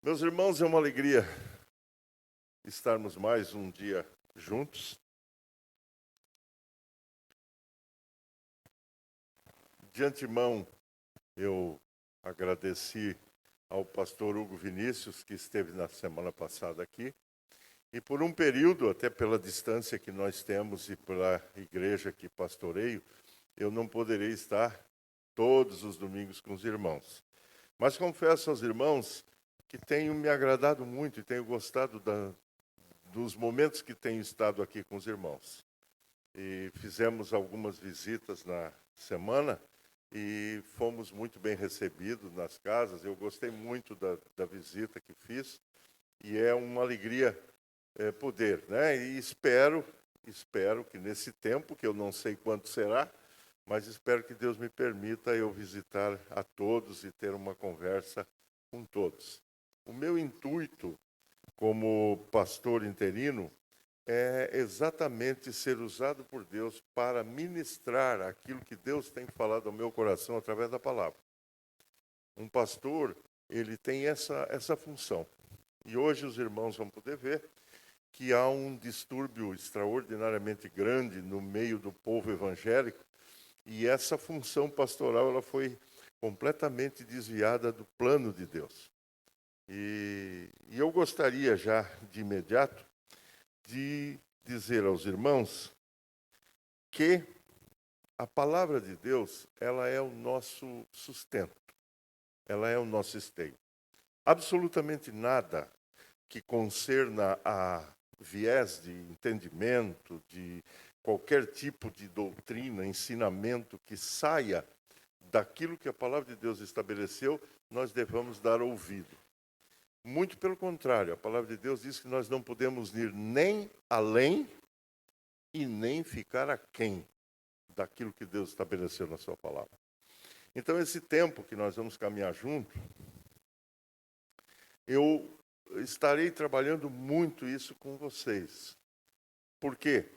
Meus irmãos, é uma alegria estarmos mais um dia juntos. De antemão, eu agradeci ao pastor Hugo Vinícius, que esteve na semana passada aqui, e por um período, até pela distância que nós temos e pela igreja que pastoreio, eu não poderei estar todos os domingos com os irmãos. Mas confesso aos irmãos que tenho me agradado muito e tenho gostado dos momentos que tenho estado aqui com os irmãos. E fizemos algumas visitas na semana e fomos muito bem recebidos nas casas. Eu gostei muito da visita que fiz e é uma alegria poder, né? E espero que nesse tempo, que eu não sei quanto será, mas espero que Deus me permita eu visitar a todos e ter uma conversa com todos. O meu intuito como pastor interino é exatamente ser usado por Deus para ministrar aquilo que Deus tem falado ao meu coração através da palavra. Um pastor, ele tem essa função. E hoje os irmãos vão poder ver que há um distúrbio extraordinariamente grande no meio do povo evangélico, e essa função pastoral ela foi completamente desviada do plano de Deus. E eu gostaria já, de imediato, de dizer aos irmãos que a palavra de Deus, ela é o nosso sustento, ela é o nosso esteio. Absolutamente nada que concerna a viés de entendimento, de qualquer tipo de doutrina, ensinamento que saia daquilo que a palavra de Deus estabeleceu, nós devemos dar ouvido. Muito pelo contrário, a palavra de Deus diz que nós não podemos ir nem além e nem ficar aquém daquilo que Deus estabeleceu na sua palavra. Então, esse tempo que nós vamos caminhar junto, eu estarei trabalhando muito isso com vocês. Por quê?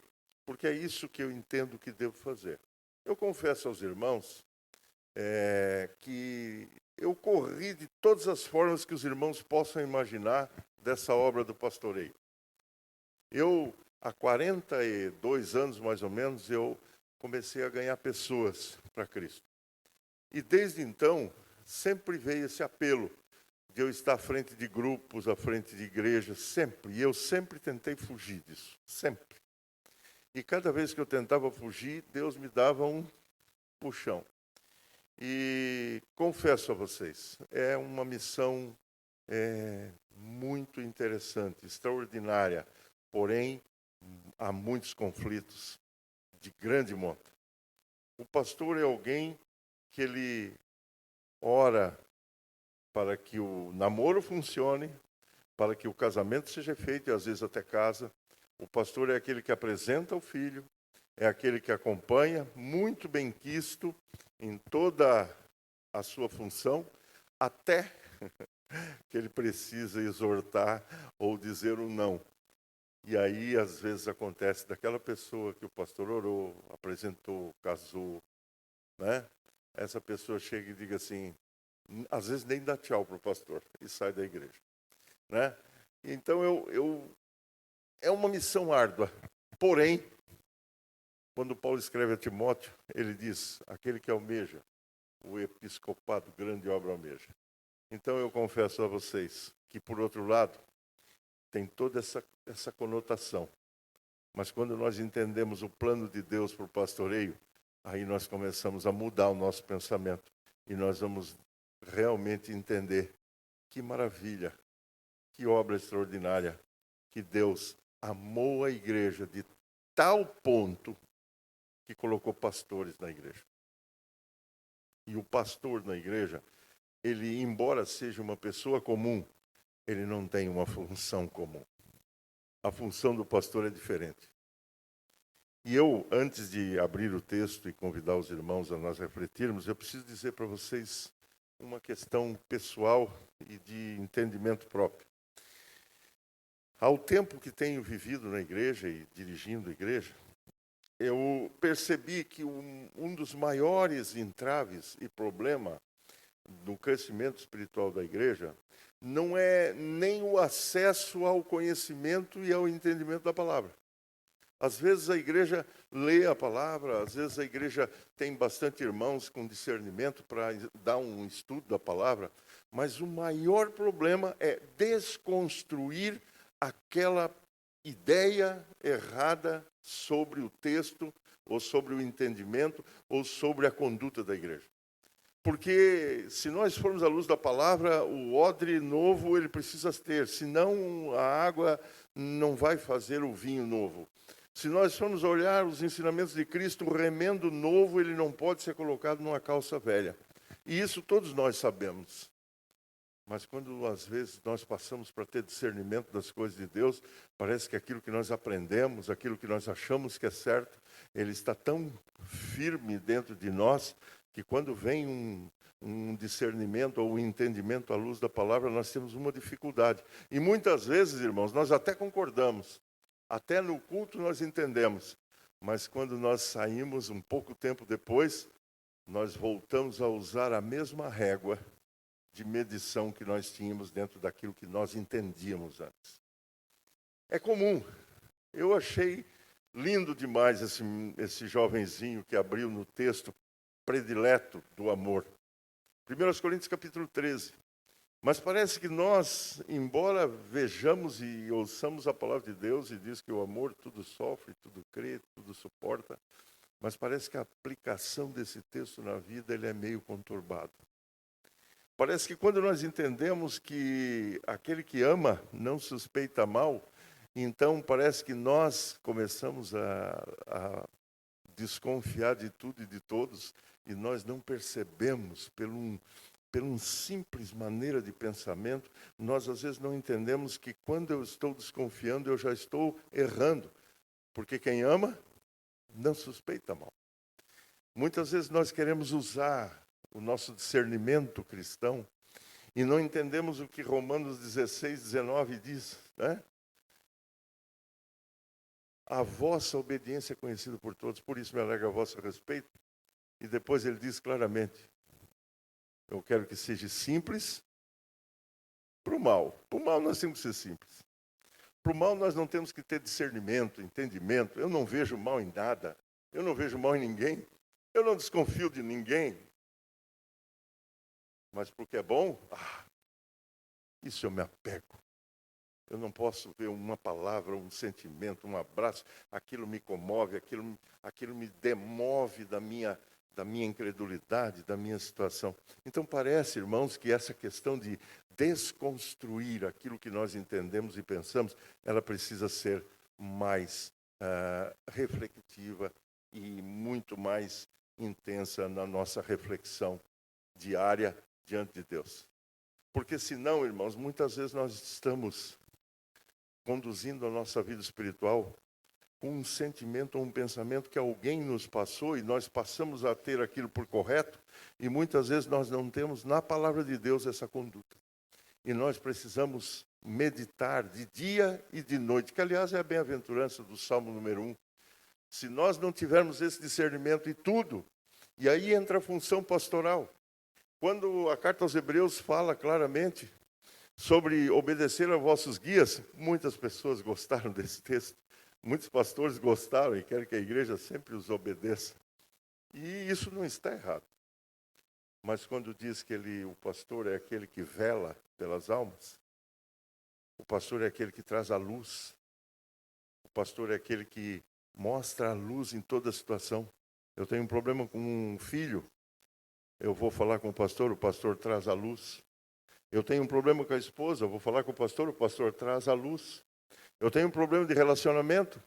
Porque é isso que eu entendo que devo fazer. Eu confesso aos irmãos que eu corri de todas as formas que os irmãos possam imaginar dessa obra do pastoreio. Eu, há 42 anos, mais ou menos, eu comecei a ganhar pessoas para Cristo. E desde então, sempre veio esse apelo de eu estar à frente de grupos, à frente de igrejas, sempre. E eu sempre tentei fugir disso, sempre. E cada vez que eu tentava fugir, Deus me dava um puxão. E confesso a vocês, é uma missão muito interessante, extraordinária, porém há muitos conflitos de grande monta. O pastor é alguém que ele ora para que o namoro funcione, para que o casamento seja feito, e às vezes até casa. O pastor é aquele que apresenta o filho, é aquele que acompanha, muito benquisto em toda a sua função, até que ele precisa exortar ou dizer um não. E aí, às vezes, acontece daquela pessoa que o pastor orou, apresentou, casou, né? Essa pessoa chega e diga assim, às vezes nem dá tchau para o pastor e sai da igreja, né? Então, é uma missão árdua. Porém, quando Paulo escreve a Timóteo, ele diz, aquele que almeja, o episcopado, grande obra almeja. Então, eu confesso a vocês que, por outro lado, tem toda essa conotação. Mas quando nós entendemos o plano de Deus para o pastoreio, aí nós começamos a mudar o nosso pensamento. E nós vamos realmente entender que maravilha, que obra extraordinária, que Deus amou a igreja de tal ponto que colocou pastores na igreja. E o pastor na igreja, ele, embora seja uma pessoa comum, ele não tem uma função comum. A função do pastor é diferente. E eu, antes de abrir o texto e convidar os irmãos a nós refletirmos, eu preciso dizer para vocês uma questão pessoal e de entendimento próprio. Ao tempo que tenho vivido na igreja e dirigindo a igreja, eu percebi que um dos maiores entraves e problema no crescimento espiritual da igreja não é nem o acesso ao conhecimento e ao entendimento da palavra. Às vezes a igreja lê a palavra, às vezes a igreja tem bastante irmãos com discernimento para dar um estudo da palavra, mas o maior problema é desconstruir aquela ideia errada sobre o texto, ou sobre o entendimento, ou sobre a conduta da igreja. Porque se nós formos à luz da palavra, o odre novo ele precisa ter, senão a água não vai fazer o vinho novo. Se nós formos olhar os ensinamentos de Cristo, o remendo novo ele não pode ser colocado numa calça velha. E isso todos nós sabemos. Mas quando às vezes nós passamos para ter discernimento das coisas de Deus, parece que aquilo que nós aprendemos, aquilo que nós achamos que é certo, ele está tão firme dentro de nós, que quando vem um discernimento ou um entendimento à luz da palavra, nós temos uma dificuldade. E muitas vezes, irmãos, nós até concordamos, até no culto nós entendemos, mas quando nós saímos um pouco tempo depois, nós voltamos a usar a mesma régua de medição que nós tínhamos dentro daquilo que nós entendíamos antes. É comum. Eu achei lindo demais esse jovenzinho que abriu no texto predileto do amor. 1 Coríntios capítulo 13. Mas parece que nós, embora vejamos e ouçamos a palavra de Deus e diz que o amor tudo sofre, tudo crê, tudo suporta, mas parece que a aplicação desse texto na vida ele é meio conturbado. Parece que quando nós entendemos que aquele que ama não suspeita mal, então parece que nós começamos a desconfiar de tudo e de todos, e nós não percebemos, pela simples maneira de pensamento, nós às vezes não entendemos que quando eu estou desconfiando, eu já estou errando. Porque quem ama, não suspeita mal. Muitas vezes nós queremos usar o nosso discernimento cristão e não entendemos o que Romanos 16, 19 diz, né? A vossa obediência é conhecida por todos, por isso me alegro a vosso respeito. E depois ele diz claramente, eu quero que seja simples para o mal. Para o mal nós temos que ser simples. Para o mal nós não temos que ter discernimento, entendimento. Eu não vejo mal em nada. Eu não vejo mal em ninguém. Eu não desconfio de ninguém. Mas porque é bom, isso eu me apego. Eu não posso ver uma palavra, um sentimento, um abraço. Aquilo me comove, aquilo me demove da minha incredulidade, da minha situação. Então parece, irmãos, que essa questão de desconstruir aquilo que nós entendemos e pensamos, ela precisa ser mais reflexiva e muito mais intensa na nossa reflexão diária diante de Deus. Porque senão, irmãos, muitas vezes nós estamos conduzindo a nossa vida espiritual com um sentimento ou um pensamento que alguém nos passou e nós passamos a ter aquilo por correto e muitas vezes nós não temos na palavra de Deus essa conduta. E nós precisamos meditar de dia e de noite, que aliás é a bem-aventurança do Salmo número 1. Se nós não tivermos esse discernimento e tudo, e aí entra a função pastoral. Quando a carta aos Hebreus fala claramente sobre obedecer a vossos guias, muitas pessoas gostaram desse texto. Muitos pastores gostaram e querem que a igreja sempre os obedeça. E isso não está errado. Mas quando diz que o pastor é aquele que vela pelas almas, o pastor é aquele que traz a luz, o pastor é aquele que mostra a luz em toda situação. Eu tenho um problema com um filho, eu vou falar com o pastor traz a luz. Eu tenho um problema com a esposa, eu vou falar com o pastor traz a luz. Eu tenho um problema de relacionamento,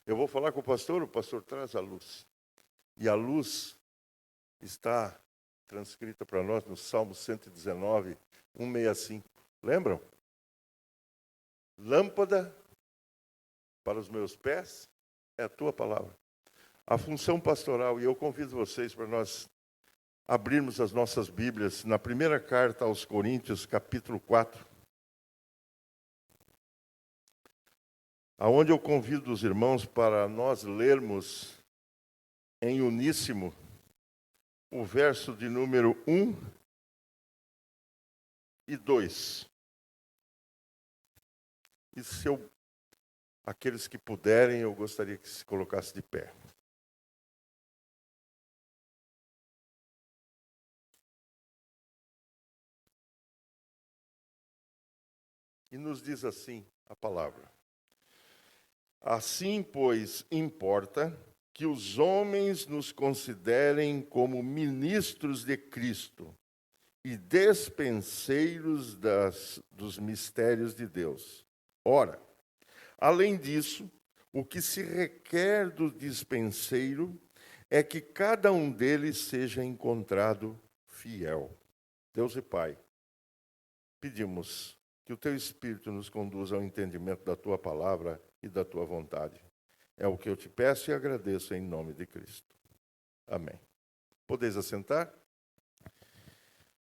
eu vou falar com o pastor traz a luz. E a luz está transcrita para nós no Salmo 119, 165. Lembram? Lâmpada para os meus pés é a tua palavra. A função pastoral, e eu convido vocês para nós abrirmos as nossas Bíblias na primeira carta aos Coríntios, capítulo 4. Aonde eu convido os irmãos para nós lermos em uníssimo o verso de número 1 2. E se aqueles que puderem, eu gostaria que se colocasse de pé. E nos diz assim a palavra: assim, pois, importa que os homens nos considerem como ministros de Cristo e despenseiros dos mistérios de Deus. Ora, além disso, o que se requer do dispenseiro é que cada um deles seja encontrado fiel. Deus e Pai, pedimos que o Teu Espírito nos conduza ao entendimento da Tua palavra e da Tua vontade. É o que eu te peço e agradeço em nome de Cristo. Amém. Podeis assentar?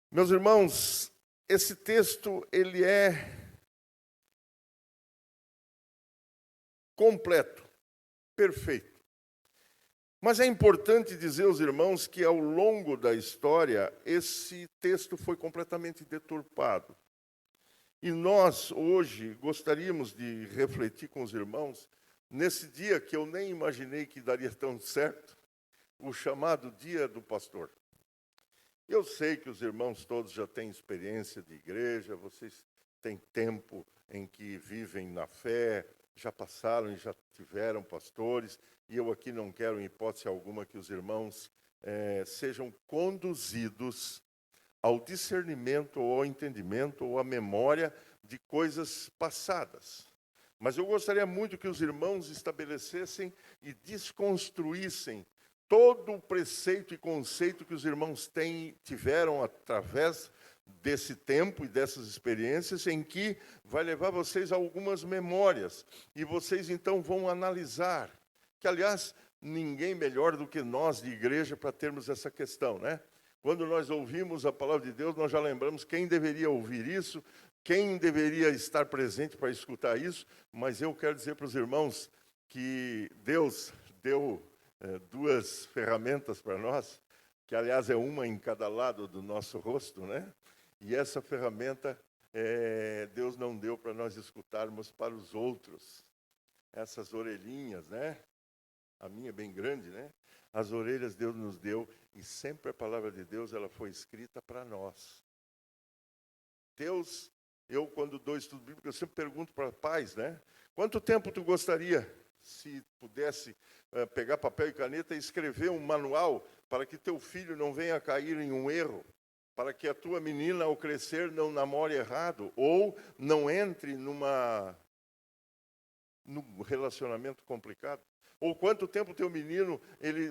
Meus irmãos, esse texto, ele é completo, perfeito. Mas é importante dizer aos irmãos que ao longo da história, esse texto foi completamente deturpado. E nós, hoje, gostaríamos de refletir com os irmãos, nesse dia que eu nem imaginei que daria tão certo, o chamado Dia do Pastor. Eu sei que os irmãos todos já têm experiência de igreja, vocês têm tempo em que vivem na fé, já passaram e já tiveram pastores, e eu aqui não quero, em hipótese alguma, que os irmãos sejam conduzidos ao discernimento, ou ao entendimento, ou à memória de coisas passadas. Mas eu gostaria muito que os irmãos estabelecessem e desconstruíssem todo o preceito e conceito que os irmãos tiveram através desse tempo e dessas experiências, em que vai levar vocês a algumas memórias. E vocês, então, vão analisar, que, aliás, ninguém melhor do que nós de igreja para termos essa questão, né? Quando nós ouvimos a palavra de Deus, nós já lembramos quem deveria ouvir isso, quem deveria estar presente para escutar isso, mas eu quero dizer para os irmãos que Deus deu duas ferramentas para nós, que aliás é uma em cada lado do nosso rosto, né? E essa ferramenta Deus não deu para nós escutarmos para os outros. Essas orelhinhas, né? A minha é bem grande, né? As orelhas Deus nos deu, e sempre a palavra de Deus ela foi escrita para nós. Deus, eu quando dou estudo bíblico, eu sempre pergunto para pais, né? Quanto tempo tu gostaria, se pudesse pegar papel e caneta e escrever um manual para que teu filho não venha a cair em um erro, para que a tua menina ao crescer não namore errado, ou não entre num relacionamento complicado? Ou quanto tempo teu menino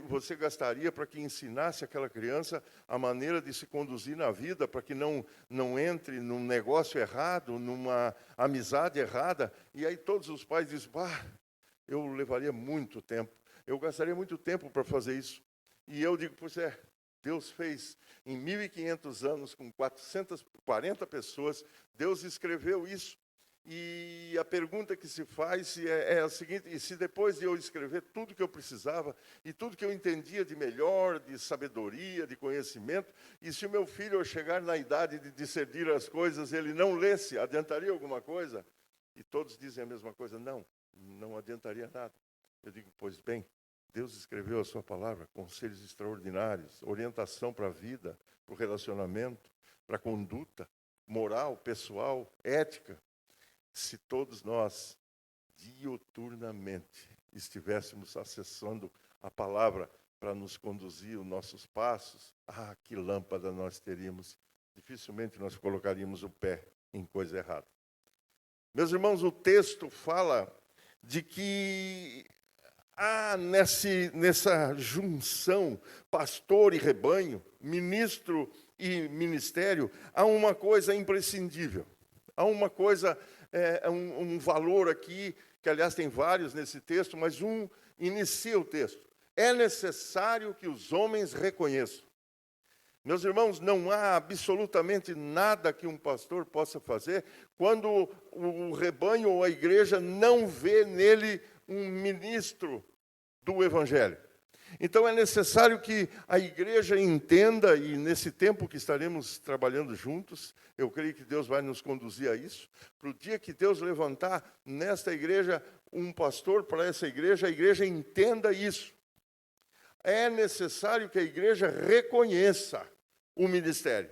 você gastaria para que ensinasse aquela criança a maneira de se conduzir na vida, para que não entre num negócio errado, numa amizade errada? E aí todos os pais dizem, eu levaria muito tempo, eu gastaria muito tempo para fazer isso. E eu digo, pois Deus fez em 1.500 anos, com 440 pessoas, Deus escreveu isso. E a pergunta que se faz é a seguinte: e se depois de eu escrever tudo que eu precisava, e tudo que eu entendia de melhor, de sabedoria, de conhecimento, e se o meu filho, ao chegar na idade de discernir as coisas, ele não lesse, adiantaria alguma coisa? E todos dizem a mesma coisa, não adiantaria nada. Eu digo, pois bem, Deus escreveu a sua palavra, conselhos extraordinários, orientação para a vida, para o relacionamento, para a conduta moral, pessoal, ética. Se todos nós, diuturnamente, estivéssemos acessando a palavra para nos conduzir os nossos passos, que lâmpada nós teríamos. Dificilmente nós colocaríamos o pé em coisa errada. Meus irmãos, o texto fala de que nessa junção, pastor e rebanho, ministro e ministério, há uma coisa imprescindível. Há uma coisa, um valor aqui, que aliás tem vários nesse texto, mas um inicia o texto. É necessário que os homens reconheçam. Meus irmãos, não há absolutamente nada que um pastor possa fazer quando o rebanho ou a igreja não vê nele um ministro do Evangelho. Então é necessário que a igreja entenda, e nesse tempo que estaremos trabalhando juntos, eu creio que Deus vai nos conduzir a isso, para o dia que Deus levantar nesta igreja um pastor para essa igreja, a igreja entenda isso. É necessário que a igreja reconheça o ministério.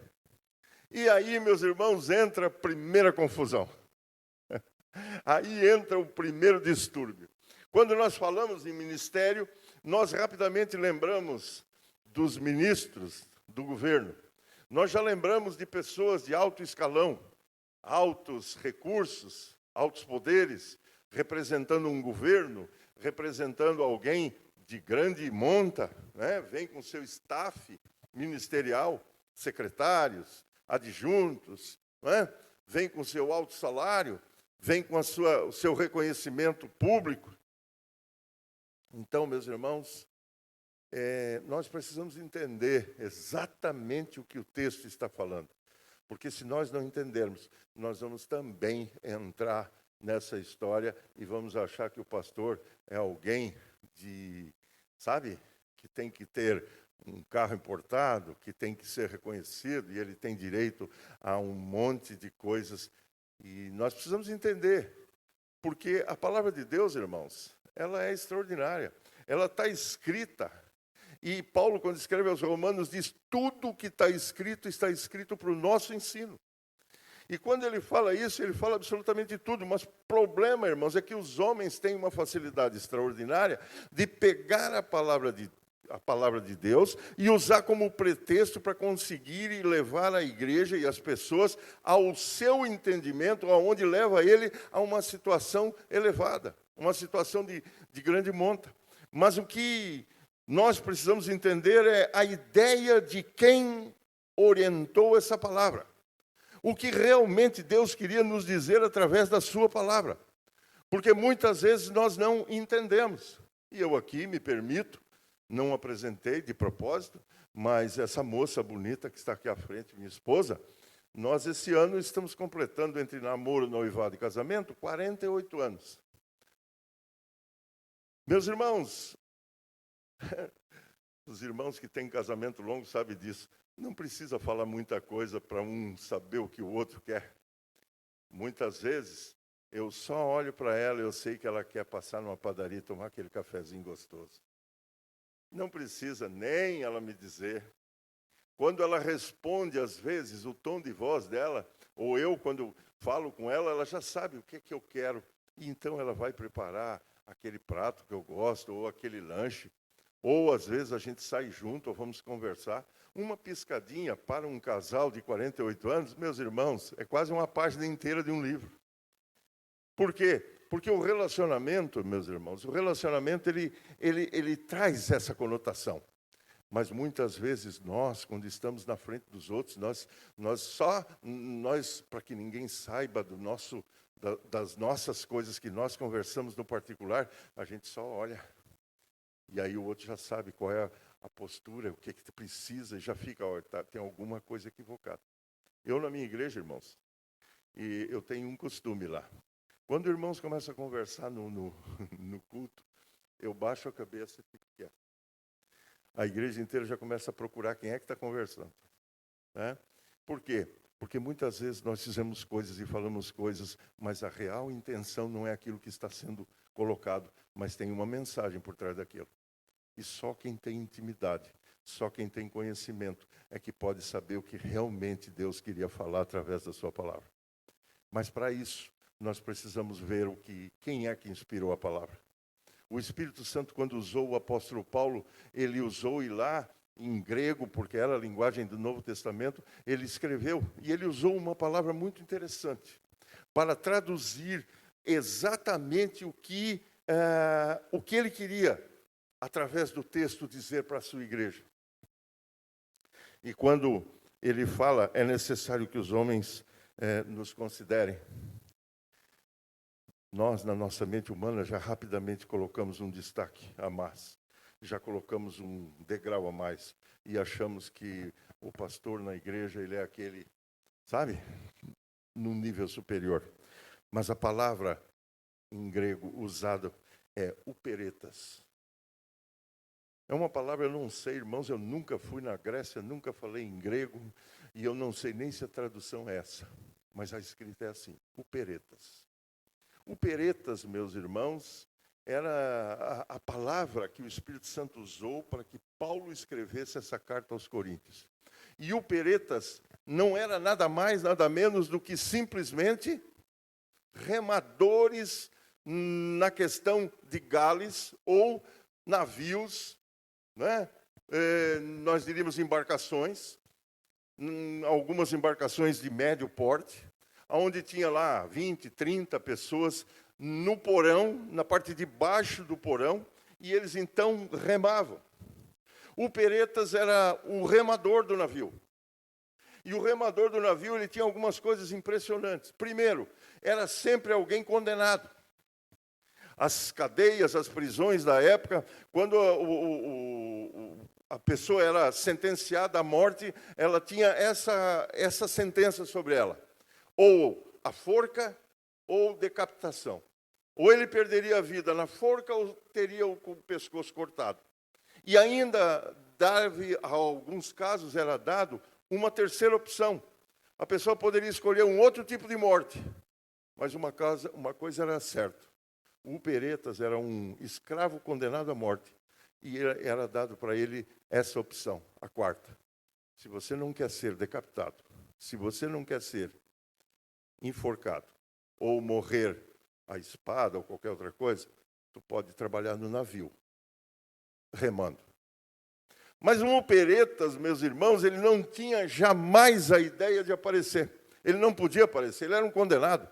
E aí, meus irmãos, entra a primeira confusão. Aí entra o primeiro distúrbio. Quando nós falamos em ministério, nós rapidamente lembramos dos ministros do governo. Nós já lembramos de pessoas de alto escalão, altos recursos, altos poderes, representando um governo, representando alguém de grande monta, né? Vem com seu staff ministerial, secretários, adjuntos, né? Vem com seu alto salário, vem com o seu reconhecimento público. Então, meus irmãos, nós precisamos entender exatamente o que o texto está falando. Porque se nós não entendermos, nós vamos também entrar nessa história e vamos achar que o pastor é alguém que tem que ter um carro importado, que tem que ser reconhecido, e ele tem direito a um monte de coisas. E nós precisamos entender, porque a palavra de Deus, irmãos, ela é extraordinária. Ela está escrita. E Paulo, quando escreve aos Romanos, diz: tudo o que está escrito para o nosso ensino. E quando ele fala isso, ele fala absolutamente tudo. Mas o problema, irmãos, é que os homens têm uma facilidade extraordinária de pegar a palavra de Deus e usar como pretexto para conseguir levar a igreja e as pessoas ao seu entendimento, aonde leva ele a uma situação elevada, uma situação de grande monta. Mas o que nós precisamos entender é a ideia de quem orientou essa palavra. O que realmente Deus queria nos dizer através da sua palavra. Porque muitas vezes nós não entendemos. E eu aqui me permito, não apresentei de propósito, mas essa moça bonita que está aqui à frente, minha esposa, nós esse ano estamos completando, entre namoro, noivado e casamento, 48 anos. Meus irmãos, os irmãos que têm casamento longo sabem disso. Não precisa falar muita coisa para um saber o que o outro quer. Muitas vezes, eu só olho para ela e eu sei que ela quer passar numa padaria e tomar aquele cafezinho gostoso. Não precisa nem ela me dizer. Quando ela responde, às vezes, o tom de voz dela, ou eu, quando falo com ela, ela já sabe o que é que eu quero. E então ela vai preparar aquele prato que eu gosto, ou aquele lanche. Ou, às vezes, a gente sai junto, ou vamos conversar. Uma piscadinha para um casal de 48 anos, meus irmãos, é quase uma página inteira de um livro. Por quê? Porque o relacionamento, meus irmãos, o relacionamento, ele traz essa conotação. Mas, muitas vezes, nós, quando estamos na frente dos outros, nós para que ninguém saiba das nossas coisas que nós conversamos no particular, a gente só olha. E aí o outro já sabe qual é a postura, o que precisa, e já fica, tem alguma coisa equivocada. Eu, na minha igreja, irmãos, e eu tenho um costume lá. Quando irmãos começam a conversar no culto, eu baixo a cabeça e fico quieto. A igreja inteira já começa a procurar quem é que está conversando. Né? Por quê? Porque muitas vezes nós fizemos coisas e falamos coisas, mas a real intenção não é aquilo que está sendo colocado, mas tem uma mensagem por trás daquilo. E só quem tem intimidade, só quem tem conhecimento é que pode saber o que realmente Deus queria falar através da sua palavra. Mas para isso, nós precisamos ver quem é que inspirou a palavra. O Espírito Santo, quando usou o apóstolo Paulo, ele usou, e lá em grego, porque era a linguagem do Novo Testamento, ele escreveu, e ele usou uma palavra muito interessante, para traduzir exatamente o que ele queria, através do texto, dizer para a sua igreja. E quando ele fala, é necessário que os homens nos considerem. Nós, na nossa mente humana, já rapidamente colocamos um destaque a mais. Já colocamos um degrau a mais. E achamos que o pastor na igreja, ele é aquele, sabe, num nível superior. Mas a palavra em grego usada é uperetas. É uma palavra, eu não sei, irmãos, eu nunca fui na Grécia, nunca falei em grego, e eu não sei nem se a tradução é essa, mas a escrita é assim, uperetas. Uperetas, meus irmãos, era a palavra que o Espírito Santo usou para que Paulo escrevesse essa carta aos Coríntios. E uperetas não era nada mais, nada menos do que simplesmente remadores na questão de gales ou navios, né? Nós diríamos embarcações, algumas embarcações de médio porte, onde tinha lá 20, 30 pessoas no porão, na parte de baixo do porão, e eles então remavam. O peretas era o remador do navio. E o remador do navio, ele tinha algumas coisas impressionantes. Primeiro, era sempre alguém condenado. As cadeias, as prisões da época, quando a pessoa era sentenciada à morte, ela tinha essa sentença sobre ela. Ou a forca, ou decapitação. Ou ele perderia a vida na forca, ou teria o pescoço cortado. E ainda, a alguns casos, era dado uma terceira opção. A pessoa poderia escolher um outro tipo de morte. Mas uma coisa era certa. O peretas era um escravo condenado à morte. E era dado para ele essa opção, a quarta. Se você não quer ser decapitado, se você não quer ser enforcado, ou morrer à espada, ou qualquer outra coisa, tu pode trabalhar no navio, remando. Mas o operetas, meus irmãos, ele não tinha jamais a ideia de aparecer. Ele não podia aparecer, ele era um condenado.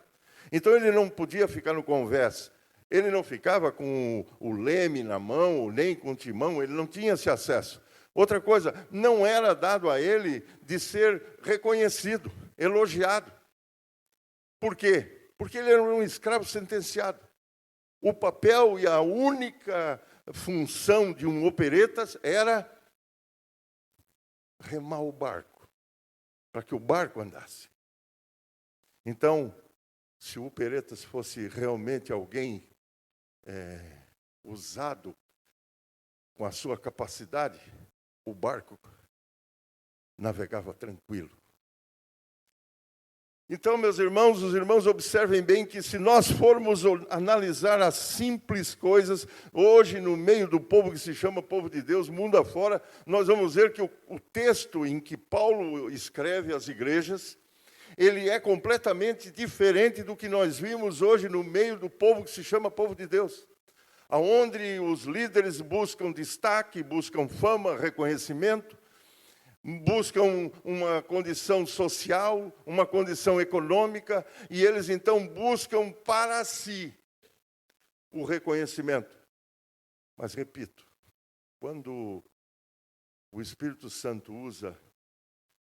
Então ele não podia ficar no convés. Ele não ficava com o leme na mão, nem com o timão, ele não tinha esse acesso. Outra coisa, não era dado a ele de ser reconhecido, elogiado. Por quê? Porque ele era um escravo sentenciado. O papel e a única função de um operetas era remar o barco, para que o barco andasse. Então, se o operetas fosse realmente alguém usado com a sua capacidade, o barco navegava tranquilo. Então, meus irmãos, os irmãos observem bem que se nós formos analisar as simples coisas, hoje no meio do povo que se chama povo de Deus, mundo afora, nós vamos ver que o texto em que Paulo escreve às igrejas, ele é completamente diferente do que nós vimos hoje no meio do povo que se chama povo de Deus. Onde os líderes buscam destaque, buscam fama, reconhecimento, buscam uma condição social, uma condição econômica, e eles então buscam para si o reconhecimento. Mas, repito, quando o Espírito Santo usa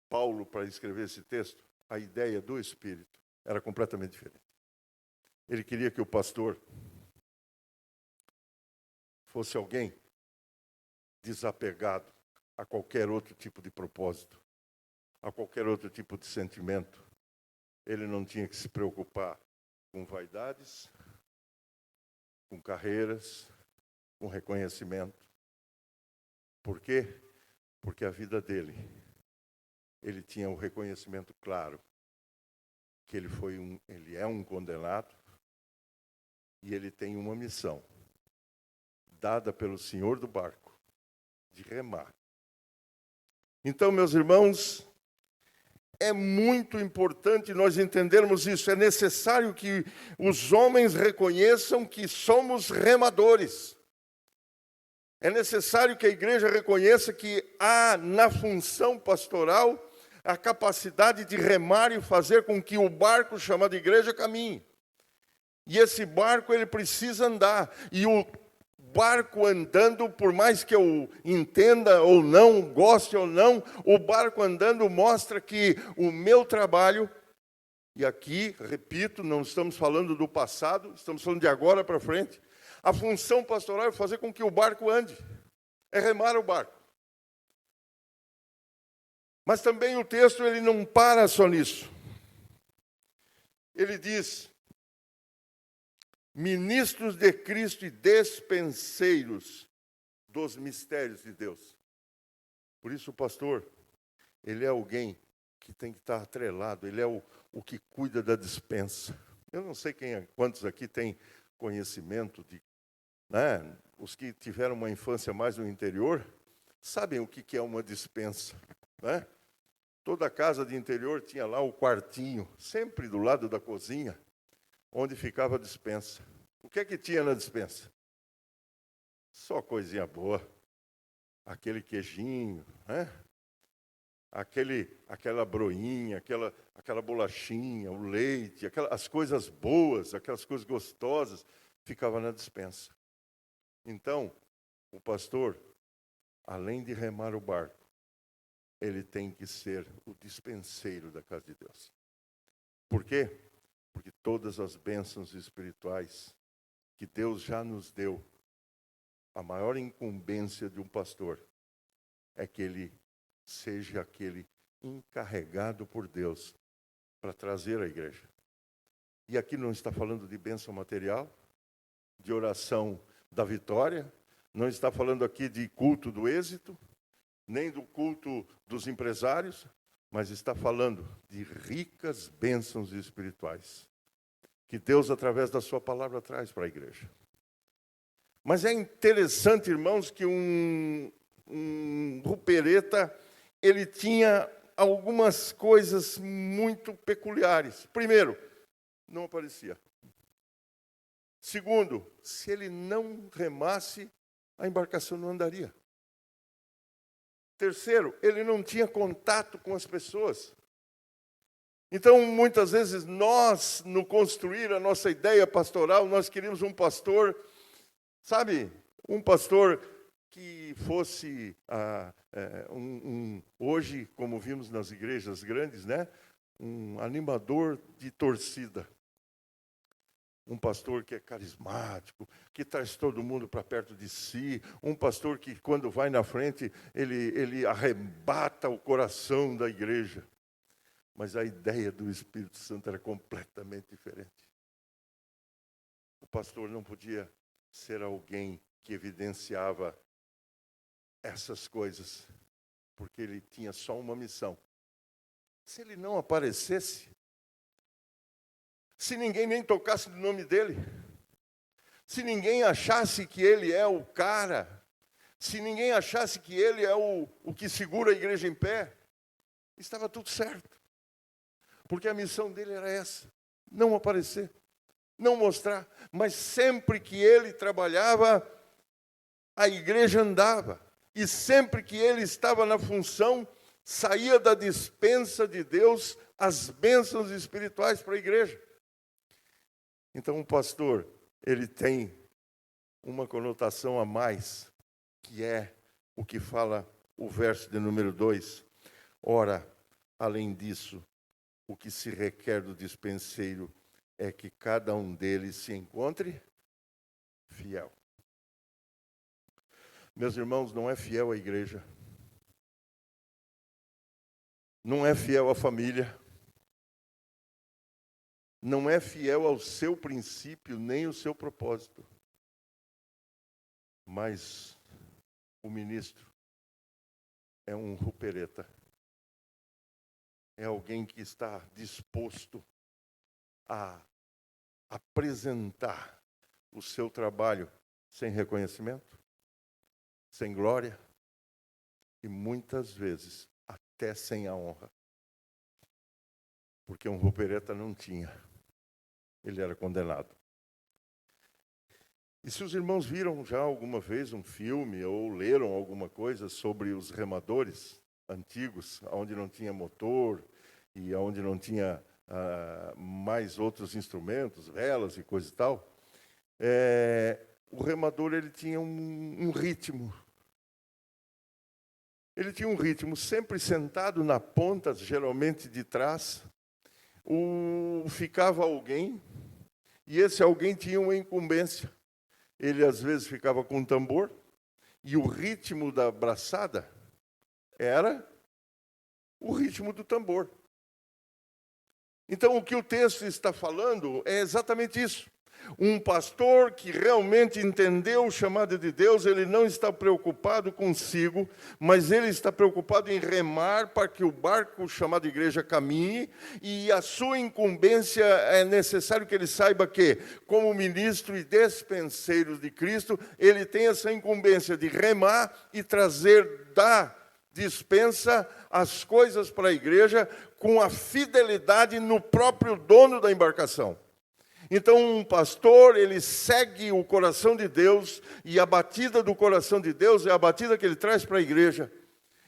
Paulo para escrever esse texto, a ideia do Espírito era completamente diferente. Ele queria que o pastor fosse alguém desapegado a qualquer outro tipo de propósito, a qualquer outro tipo de sentimento. Ele não tinha que se preocupar com vaidades, com carreiras, com reconhecimento. Por quê? Porque a vida dele, ele tinha o reconhecimento claro que ele é um condenado e ele tem uma missão dada pelo Senhor do barco de remar. Então, meus irmãos, é muito importante nós entendermos isso. É necessário que os homens reconheçam que somos remadores. É necessário que a igreja reconheça que há na função pastoral a capacidade de remar e fazer com que o barco chamado igreja caminhe. E esse barco, ele precisa andar. E o barco andando, por mais que eu entenda ou não, goste ou não, o barco andando mostra que o meu trabalho, e aqui, repito, não estamos falando do passado, estamos falando de agora para frente, a função pastoral é fazer com que o barco ande, é remar o barco. Mas também o texto, ele não para só nisso. Ele diz: ministros de Cristo e despenseiros dos mistérios de Deus. Por isso o pastor, ele é alguém que tem que estar atrelado, ele é o que cuida da despensa. Eu não sei quantos aqui têm conhecimento de, né, os que tiveram uma infância mais no interior, sabem o que é uma despensa, né? Toda casa de interior tinha lá o quartinho, sempre do lado da cozinha, onde ficava a despensa. O que é que tinha na despensa? Só coisinha boa. Aquele queijinho, né? Aquela broinha, aquela bolachinha, o leite, as coisas boas, aquelas coisas gostosas, ficava na despensa. Então, o pastor, além de remar o barco, ele tem que ser o dispenseiro da casa de Deus. Por quê? Porque todas as bênçãos espirituais que Deus já nos deu, a maior incumbência de um pastor é que ele seja aquele encarregado por Deus para trazer à igreja. E aqui não está falando de bênção material, de oração da vitória, não está falando aqui de culto do êxito, nem do culto dos empresários, mas está falando de ricas bênçãos espirituais, que Deus, através da sua palavra, traz para a igreja. Mas é interessante, irmãos, que um rupereta, ele tinha algumas coisas muito peculiares. Primeiro, não aparecia. Segundo, se ele não remasse, a embarcação não andaria. Terceiro, ele não tinha contato com as pessoas. Então, muitas vezes, nós, no construir a nossa ideia pastoral, nós queríamos um pastor, sabe, um pastor que fosse, hoje, como vimos nas igrejas grandes, né, um animador de torcida. Um pastor que é carismático, que traz todo mundo para perto de si. Um pastor que, quando vai na frente, ele arrebata o coração da igreja. Mas a ideia do Espírito Santo era completamente diferente. O pastor não podia ser alguém que evidenciava essas coisas, porque ele tinha só uma missão. Se ele não aparecesse, se ninguém nem tocasse no nome dele, se ninguém achasse que ele é o cara, se ninguém achasse que ele é o que segura a igreja em pé, estava tudo certo. Porque a missão dele era essa, não aparecer, não mostrar. Mas sempre que ele trabalhava, a igreja andava. E sempre que ele estava na função, saía da despensa de Deus as bênçãos espirituais para a igreja. Então, o pastor, ele tem uma conotação a mais, que é o que fala o verso de número 2. Ora, além disso, o que se requer do dispenseiro é que cada um deles se encontre fiel. Meus irmãos, não é fiel à igreja, não é fiel à família, não é fiel ao seu princípio, nem ao seu propósito. Mas o ministro é um rupereta. É alguém que está disposto a apresentar o seu trabalho sem reconhecimento, sem glória e muitas vezes até sem a honra. Porque um rupereta não tinha. Ele era condenado. E se os irmãos viram já alguma vez um filme ou leram alguma coisa sobre os remadores antigos, onde não tinha motor e onde não tinha mais outros instrumentos, velas e coisa e tal, o remador ele tinha um ritmo. Ele tinha um ritmo, sempre sentado na ponta, geralmente de trás, ficava alguém, e esse alguém tinha uma incumbência. Ele, às vezes, ficava com um tambor, e o ritmo da braçada era o ritmo do tambor. Então, o que o texto está falando é exatamente isso. Um pastor que realmente entendeu o chamado de Deus, ele não está preocupado consigo, mas ele está preocupado em remar para que o barco chamado igreja caminhe, e a sua incumbência é necessário que ele saiba que, como ministro e despenseiro de Cristo, ele tem essa incumbência de remar e trazer da dispensa as coisas para a igreja com a fidelidade no próprio dono da embarcação. Então, um pastor, ele segue o coração de Deus, e a batida do coração de Deus é a batida que ele traz para a igreja.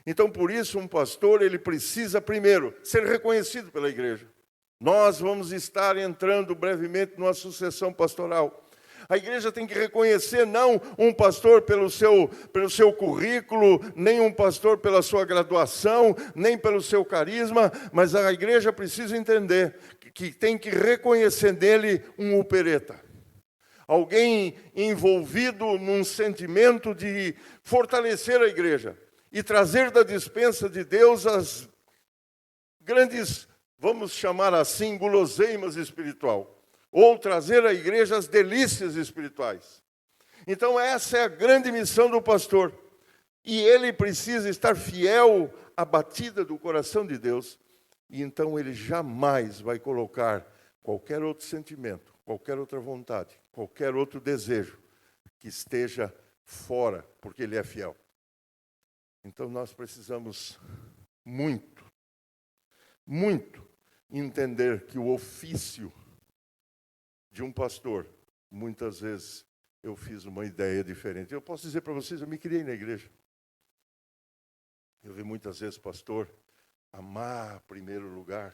Então, por isso, um pastor, ele precisa, primeiro, ser reconhecido pela igreja. Nós vamos estar entrando brevemente numa sucessão pastoral. A igreja tem que reconhecer não um pastor pelo seu currículo, nem um pastor pela sua graduação, nem pelo seu carisma, mas a igreja precisa entender que tem que reconhecer nele um opereta. Alguém envolvido num sentimento de fortalecer a igreja e trazer da dispensa de Deus as grandes, vamos chamar assim, guloseimas espiritual, ou trazer à igreja as delícias espirituais. Então essa é a grande missão do pastor. E ele precisa estar fiel à batida do coração de Deus. E então ele jamais vai colocar qualquer outro sentimento, qualquer outra vontade, qualquer outro desejo que esteja fora, porque ele é fiel. Então nós precisamos muito entender que o ofício de um pastor, muitas vezes eu fiz uma ideia diferente. Eu posso dizer para vocês, eu me criei na igreja. Eu vi muitas vezes pastor amar primeiro lugar.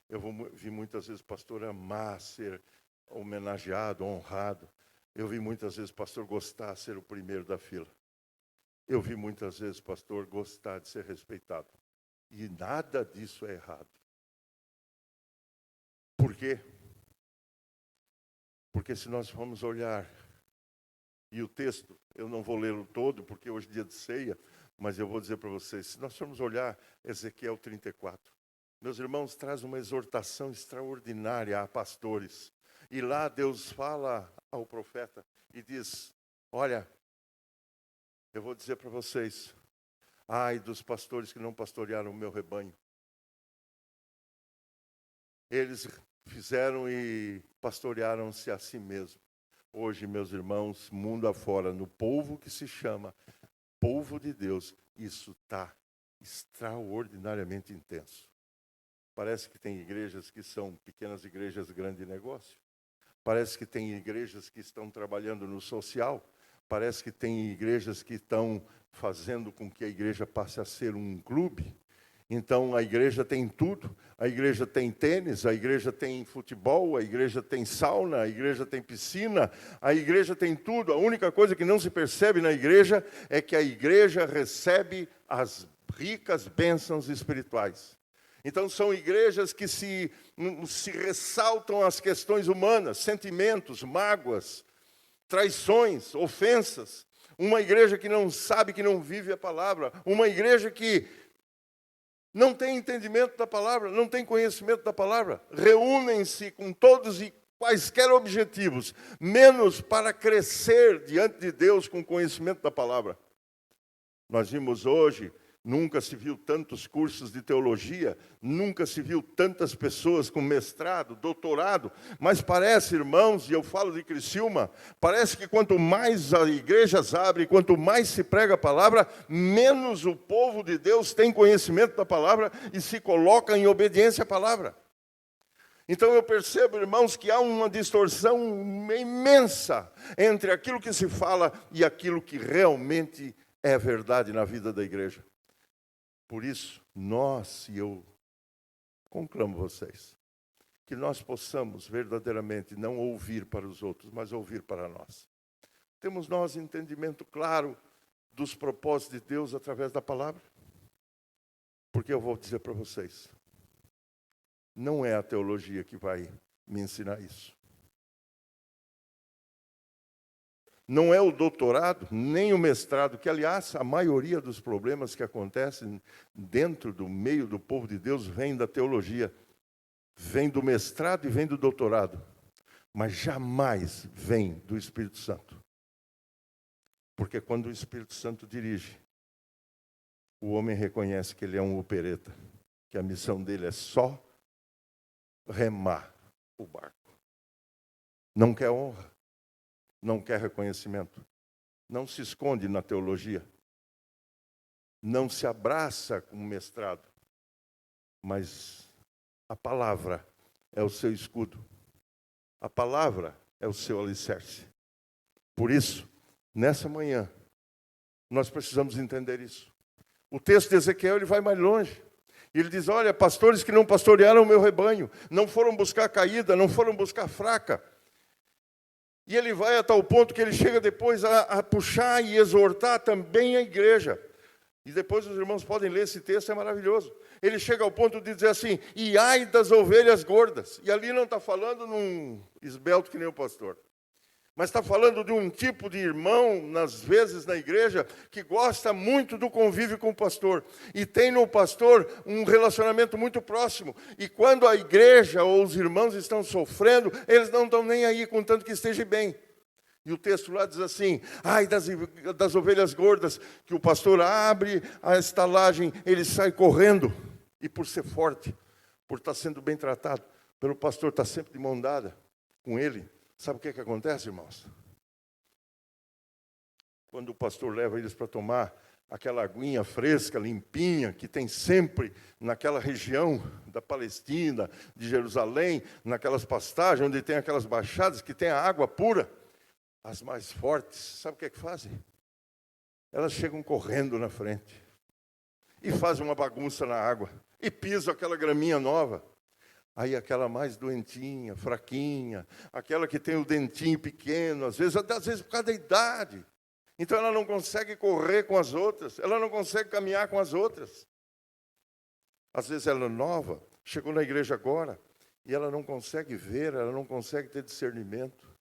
Eu vi muitas vezes pastor amar ser homenageado, honrado. Eu vi muitas vezes pastor gostar de ser o primeiro da fila. Eu vi muitas vezes pastor gostar de ser respeitado. E nada disso é errado. Por quê? Porque se nós formos olhar, e o texto, eu não vou lê-lo todo, porque hoje é dia de ceia, mas eu vou dizer para vocês, se nós formos olhar Ezequiel 34, meus irmãos, traz uma exortação extraordinária a pastores. E lá Deus fala ao profeta e diz, olha, eu vou dizer para vocês, ai dos pastores que não pastorearam o meu rebanho. Eles fizeram e pastorearam-se a si mesmos. Hoje, meus irmãos, mundo afora, no povo que se chama povo de Deus, isso está extraordinariamente intenso. Parece que tem igrejas que são pequenas igrejas, grande negócio. Parece que tem igrejas que estão trabalhando no social. Parece que tem igrejas que estão fazendo com que a igreja passe a ser um clube. Então, a igreja tem tudo. A igreja tem tênis, a igreja tem futebol, a igreja tem sauna, a igreja tem piscina, a igreja tem tudo. A única coisa que não se percebe na igreja é que a igreja recebe as ricas bênçãos espirituais. Então, são igrejas que se ressaltam as questões humanas, sentimentos, mágoas, traições, ofensas. Uma igreja que não sabe, que não vive a palavra. Uma igreja que não tem entendimento da palavra, não tem conhecimento da palavra. Reúnem-se com todos e quaisquer objetivos, menos para crescer diante de Deus com conhecimento da palavra. Nós vimos hoje, nunca se viu tantos cursos de teologia, nunca se viu tantas pessoas com mestrado, doutorado, mas parece, irmãos, e eu falo de Criciúma, parece que quanto mais as igrejas abrem, quanto mais se prega a palavra, menos o povo de Deus tem conhecimento da palavra e se coloca em obediência à palavra. Então eu percebo, irmãos, que há uma distorção imensa entre aquilo que se fala e aquilo que realmente é verdade na vida da igreja. Por isso, nós, e eu conclamo vocês, que nós possamos verdadeiramente não ouvir para os outros, mas ouvir para nós. Temos nós entendimento claro dos propósitos de Deus através da palavra? Porque eu vou dizer para vocês, não é a teologia que vai me ensinar isso. Não é o doutorado, nem o mestrado, que, aliás, a maioria dos problemas que acontecem dentro do meio do povo de Deus vem da teologia. Vem do mestrado e vem do doutorado. mas jamais vem do Espírito Santo. Porque quando o Espírito Santo dirige, o homem reconhece que ele é um opereta, que a missão dele é só remar o barco. Não quer honra, não quer reconhecimento, não se esconde na teologia, não se abraça com mestrado, mas a palavra é o seu escudo, a palavra é o seu alicerce. Por isso, nessa manhã, nós precisamos entender isso. O texto de Ezequiel ele vai mais longe. Ele diz, olha, pastores que não pastorearam o meu rebanho, não foram buscar caída, não foram buscar fraca. E ele vai a tal ponto que ele chega depois a puxar e exortar também a igreja. E depois os irmãos podem ler esse texto, é maravilhoso. Ele chega ao ponto de dizer assim, e ai das ovelhas gordas. E ali não está falando num esbelto que nem o pastor. Mas está falando de um tipo de irmão, nas vezes na igreja, que gosta muito do convívio com o pastor. E tem no pastor um relacionamento muito próximo. E quando a igreja ou os irmãos estão sofrendo, eles não estão nem aí, contanto que esteja bem. E o texto lá diz assim, ai das ovelhas gordas, que o pastor abre a estalagem, ele sai correndo. E por ser forte, por estar sendo bem tratado, pelo pastor estar sempre de mão dada com ele, sabe o que acontece, irmãos? Quando o pastor leva eles para tomar aquela aguinha fresca, limpinha, que tem sempre naquela região da Palestina, de Jerusalém, naquelas pastagens, onde tem aquelas baixadas, que tem a água pura, as mais fortes, sabe o que fazem? Elas chegam correndo na frente e fazem uma bagunça na água e pisam aquela graminha nova. Aí aquela mais doentinha, fraquinha, aquela que tem o dentinho pequeno, às vezes por causa da idade. Então ela não consegue correr com as outras, ela não consegue caminhar com as outras. Às vezes ela é nova, chegou na igreja agora, e ela não consegue ver, ela não consegue ter discernimento.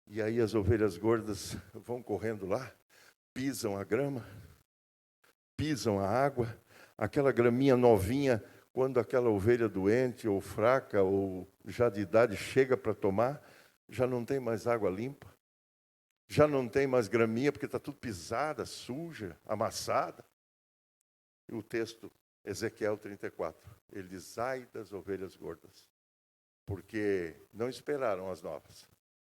E aí as ovelhas gordas vão correndo lá, pisam a grama, pisam a água, aquela graminha novinha. Quando aquela ovelha doente ou fraca ou já de idade chega para tomar, já não tem mais água limpa, já não tem mais graminha, porque está tudo pisada, suja, amassada. E o texto, Ezequiel 34, ele diz, ai das ovelhas gordas, porque não esperaram as novas,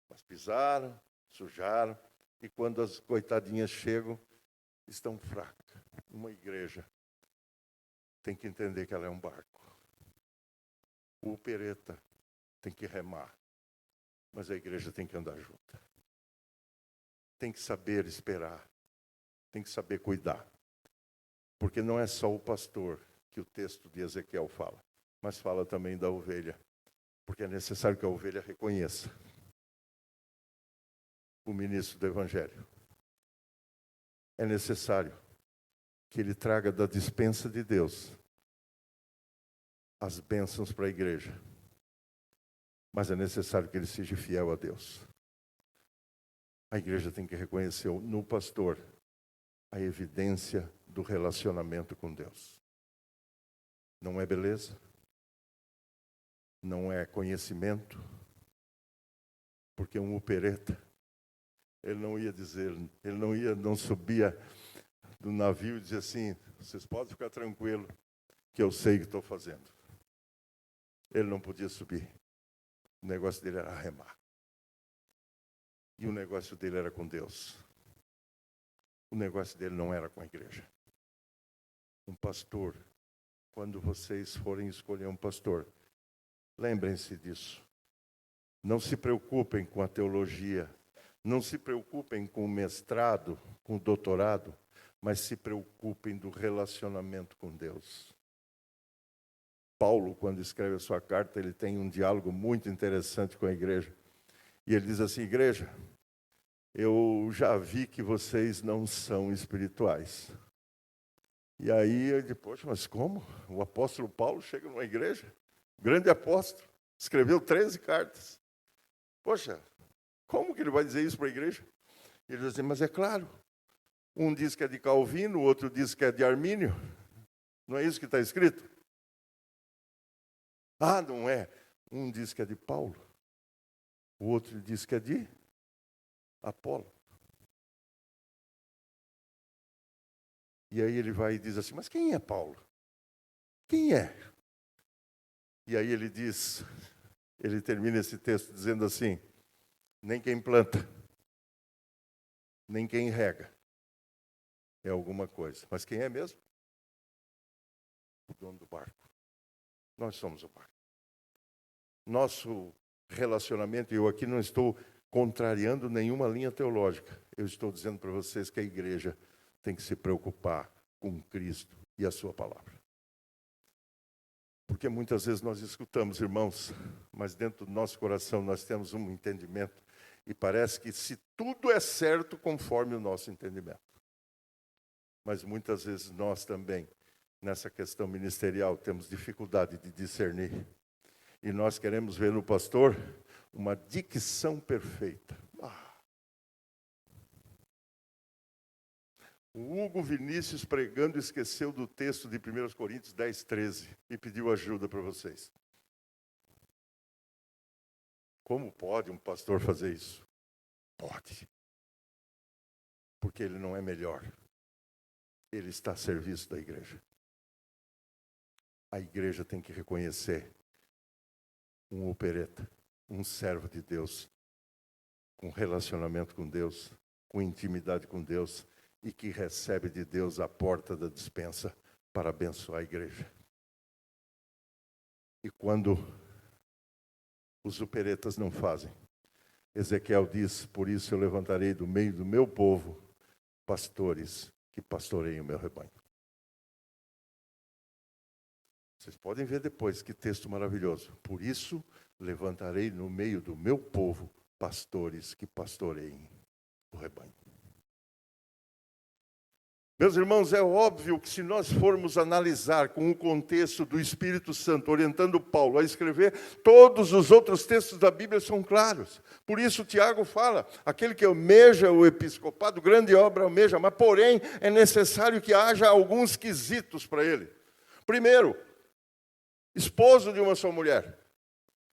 mas pisaram, sujaram, e quando as coitadinhas chegam, estão fracas. Uma igreja tem que entender que ela é um barco. O opereta tem que remar, mas a igreja tem que andar junta. Tem que saber esperar, tem que saber cuidar. Porque não é só o pastor que o texto de Ezequiel fala, mas fala também da ovelha. Porque é necessário que a ovelha reconheça o ministro do Evangelho. É necessário que ele traga da despensa de Deus as bênçãos para a igreja. Mas é necessário que ele seja fiel a Deus. A igreja tem que reconhecer no pastor a evidência do relacionamento com Deus. Não é beleza, não é conhecimento, porque um opereta, ele não subia do navio e dizia assim, vocês podem ficar tranquilos, que eu sei o que estou fazendo. Ele não podia subir. O negócio dele era remar. E o negócio dele era com Deus. O negócio dele não era com a igreja. Um pastor, quando vocês forem escolher um pastor, lembrem-se disso. Não se preocupem com a teologia. Não se preocupem com o mestrado, com o doutorado, mas se preocupem do relacionamento com Deus. Paulo, quando escreve a sua carta, ele tem um diálogo muito interessante com a igreja. E ele diz assim, igreja, eu já vi que vocês não são espirituais. E aí ele diz, poxa, mas como? O apóstolo Paulo chega numa igreja, grande apóstolo, escreveu 13 cartas. Poxa, como que ele vai dizer isso para a igreja? Ele diz assim, mas é claro, um diz que é de Calvino, o outro diz que é de Armínio. Não é isso que está escrito? Ah, não é. Um diz que é de Paulo, O outro diz que é de Apolo. E aí ele vai e diz assim, mas quem é Paulo? Quem é? E aí ele diz, ele termina esse texto dizendo assim, nem quem planta, nem quem rega, é alguma coisa. Mas quem é mesmo? O dono do barco. Nós somos o barco. Nosso relacionamento, e eu aqui não estou contrariando nenhuma linha teológica, eu estou dizendo para vocês que a igreja tem que se preocupar com Cristo e a sua palavra. Porque muitas vezes nós escutamos, irmãos, mas dentro do nosso coração nós temos um entendimento e parece que se tudo é certo conforme o nosso entendimento. Mas muitas vezes nós também, nessa questão ministerial, temos dificuldade de discernir. E nós queremos ver no pastor uma dicção perfeita. O Hugo Vinícius, pregando, esqueceu do texto de 1 Coríntios 10, 13 e pediu ajuda para vocês. Como pode um pastor fazer isso? Pode. Porque ele não é melhor. Ele está a serviço da igreja. A igreja tem que reconhecer um opereta, um servo de Deus, com relacionamento com Deus, com intimidade com Deus, e que recebe de Deus a porta da despensa para abençoar a igreja. E quando os operetas não fazem, Ezequiel diz, por isso eu levantarei do meio do meu povo pastores que pastoreiem o meu rebanho. Vocês podem ver depois, que texto maravilhoso. Por isso levantarei no meio do meu povo pastores que pastoreiem o rebanho. Meus irmãos, é óbvio que se nós formos analisar com o contexto do Espírito Santo, orientando Paulo a escrever, todos os outros textos da Bíblia são claros. Por isso Tiago fala, aquele que almeja o episcopado, grande obra almeja, mas porém é necessário que haja alguns quesitos para ele. Primeiro, esposo de uma só mulher.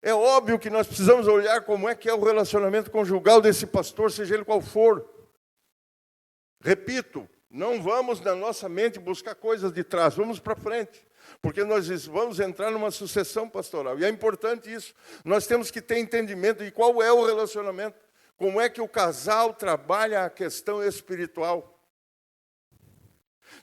É óbvio que nós precisamos olhar como é que é o relacionamento conjugal desse pastor, seja ele qual for. Repito, não vamos na nossa mente buscar coisas de trás, vamos para frente. Porque nós vamos entrar numa sucessão pastoral. E é importante isso. Nós temos que ter entendimento de qual é o relacionamento. Como é que o casal trabalha a questão espiritual.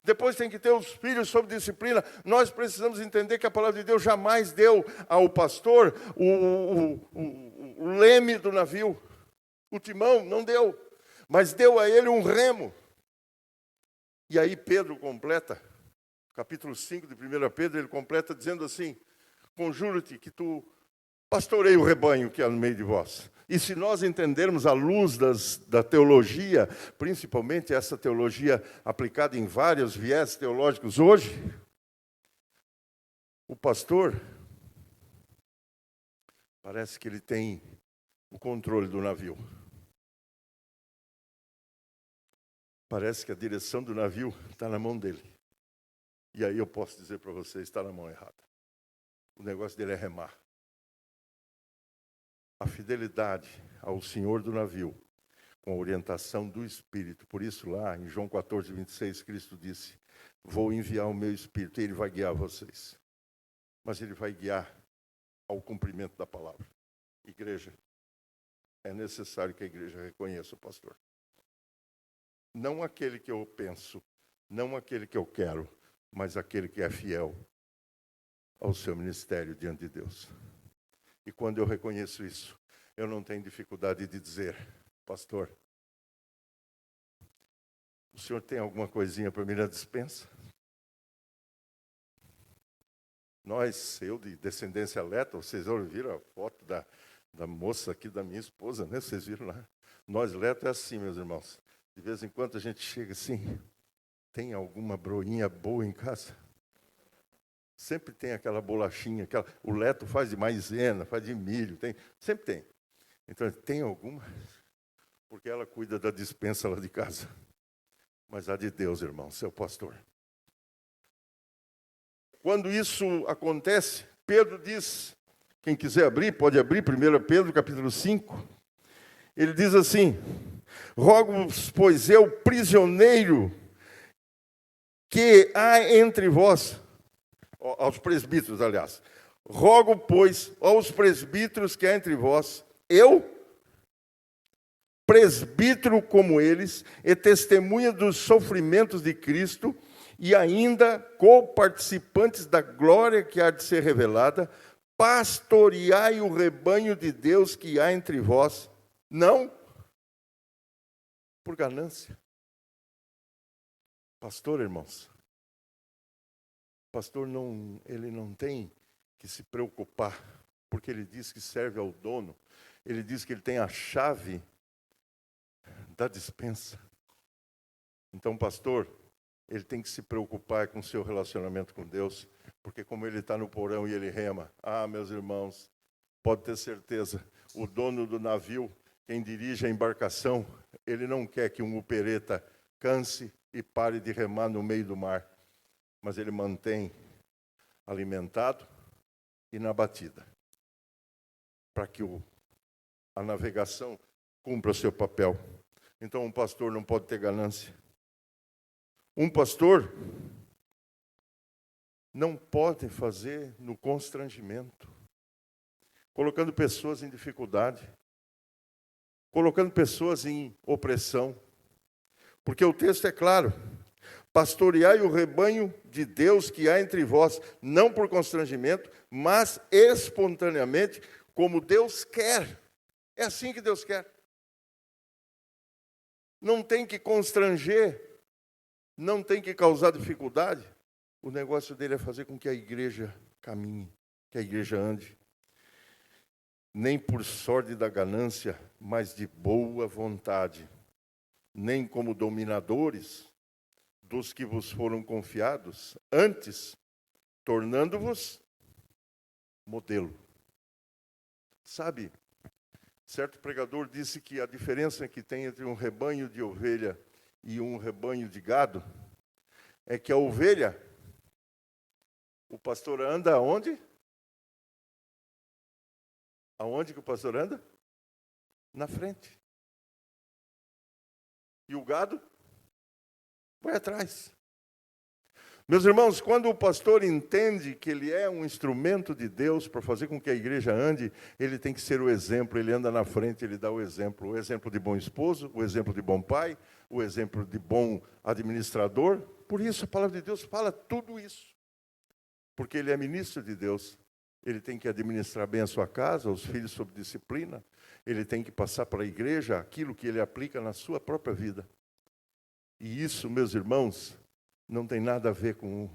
Depois tem que ter os filhos sob disciplina. Nós precisamos entender que a palavra de Deus jamais deu ao pastor o leme do navio. O timão não deu. Mas deu a ele um remo. E aí Pedro completa, capítulo 5 de 1 Pedro, ele completa dizendo assim, conjuro-te que tu pastoreie o rebanho que há no meio de vós. E se nós entendermos à luz da teologia, principalmente essa teologia aplicada em vários viés teológicos hoje, o pastor parece que ele tem o controle do navio. Parece que a direção do navio está na mão dele. E aí eu posso dizer para vocês, está na mão errada. O negócio dele é remar. A fidelidade ao Senhor do navio, com a orientação do Espírito. Por isso lá, em João 14, 26, Cristo disse, vou enviar o meu Espírito e ele vai guiar vocês. Mas ele vai guiar ao cumprimento da palavra. Igreja, é necessário que a igreja reconheça o pastor. Não aquele que eu penso, não aquele que eu quero, mas aquele que é fiel ao seu ministério diante de Deus. E quando eu reconheço isso, eu não tenho dificuldade de dizer, pastor, o senhor tem alguma coisinha para mim na despensa? Eu de descendência leta, vocês viram a foto da moça aqui, da minha esposa, né? Vocês viram lá? Nós letos é assim, meus irmãos. De vez em quando a gente chega assim, tem alguma broinha boa em casa? Sempre tem aquela bolachinha, o Leto faz de maisena, faz de milho, sempre tem. Então, tem alguma? Porque ela cuida da despensa lá de casa. Mas a de Deus, irmão, seu pastor. Quando isso acontece, Pedro diz, quem quiser abrir, pode abrir, 1 Pedro, capítulo 5, Ele diz assim: rogo-vos, pois eu, prisioneiro, que há entre vós, aos presbíteros, aliás, rogo, pois, aos presbíteros que há entre vós, eu, presbítero como eles, e testemunha dos sofrimentos de Cristo, e ainda co-participantes da glória que há de ser revelada, pastoreai o rebanho de Deus que há entre vós, não por ganância. Pastor, irmãos, pastor ele não tem que se preocupar, porque ele diz que serve ao dono, ele diz que ele tem a chave da despensa. Então, pastor, ele tem que se preocupar com o seu relacionamento com Deus, porque como ele está no porão e ele rema, meus irmãos, pode ter certeza, o dono do navio, quem dirige a embarcação, ele não quer que um upereta canse e pare de remar no meio do mar, mas ele mantém alimentado e na batida, para que a navegação cumpra o seu papel. Então, um pastor não pode ter ganância. Um pastor não pode fazer no constrangimento, colocando pessoas em dificuldade, colocando pessoas em opressão. Porque o texto é claro: pastoreai o rebanho de Deus que há entre vós, não por constrangimento, mas espontaneamente, como Deus quer. É assim que Deus quer. Não tem que constranger, não tem que causar dificuldade. O negócio dele é fazer com que a igreja caminhe, que a igreja ande. Nem por sorte da ganância, mas de boa vontade. Nem como dominadores dos que vos foram confiados, antes, tornando-vos modelo. Sabe, certo pregador disse que a diferença que tem entre um rebanho de ovelha e um rebanho de gado é que a ovelha, o pastor anda aonde? Aonde que o pastor anda? Na frente. E o gado vai atrás. Meus irmãos, quando o pastor entende que ele é um instrumento de Deus para fazer com que a igreja ande, ele tem que ser o exemplo, ele anda na frente, ele dá o exemplo de bom esposo, o exemplo de bom pai, o exemplo de bom administrador. Por isso a palavra de Deus fala tudo isso. Porque ele é ministro de Deus, ele tem que administrar bem a sua casa, os filhos sob disciplina, ele tem que passar para a igreja aquilo que ele aplica na sua própria vida. E isso, meus irmãos, não tem nada a ver com o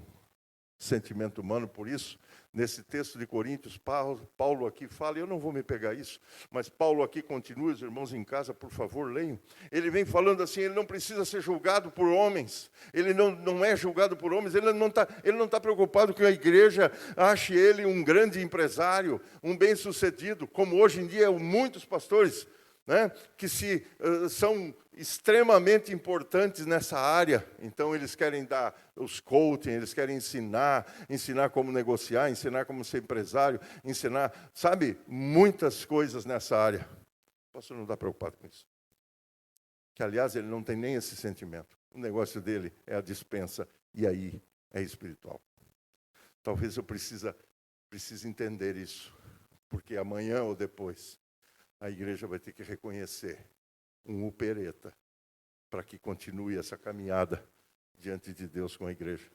sentimento humano. Por isso, nesse texto de Coríntios, Paulo aqui fala, eu não vou me pegar isso, mas Paulo aqui continua, os irmãos em casa, por favor, leiam. Ele vem falando assim, ele não precisa ser julgado por homens, ele não é julgado por homens, ele não está preocupado que a igreja ache ele um grande empresário, um bem-sucedido, como hoje em dia muitos pastores, né, que são extremamente importantes nessa área. Então eles querem dar os coaching, eles querem ensinar como negociar, ensinar como ser empresário, ensinar, sabe, muitas coisas nessa área. O pastor não está preocupado com isso. Que, aliás, ele não tem nem esse sentimento. O negócio dele é a dispensa, e aí é espiritual. Talvez eu precise entender isso, porque amanhã ou depois a igreja vai ter que reconhecer um upereta para que continue essa caminhada diante de Deus com a igreja.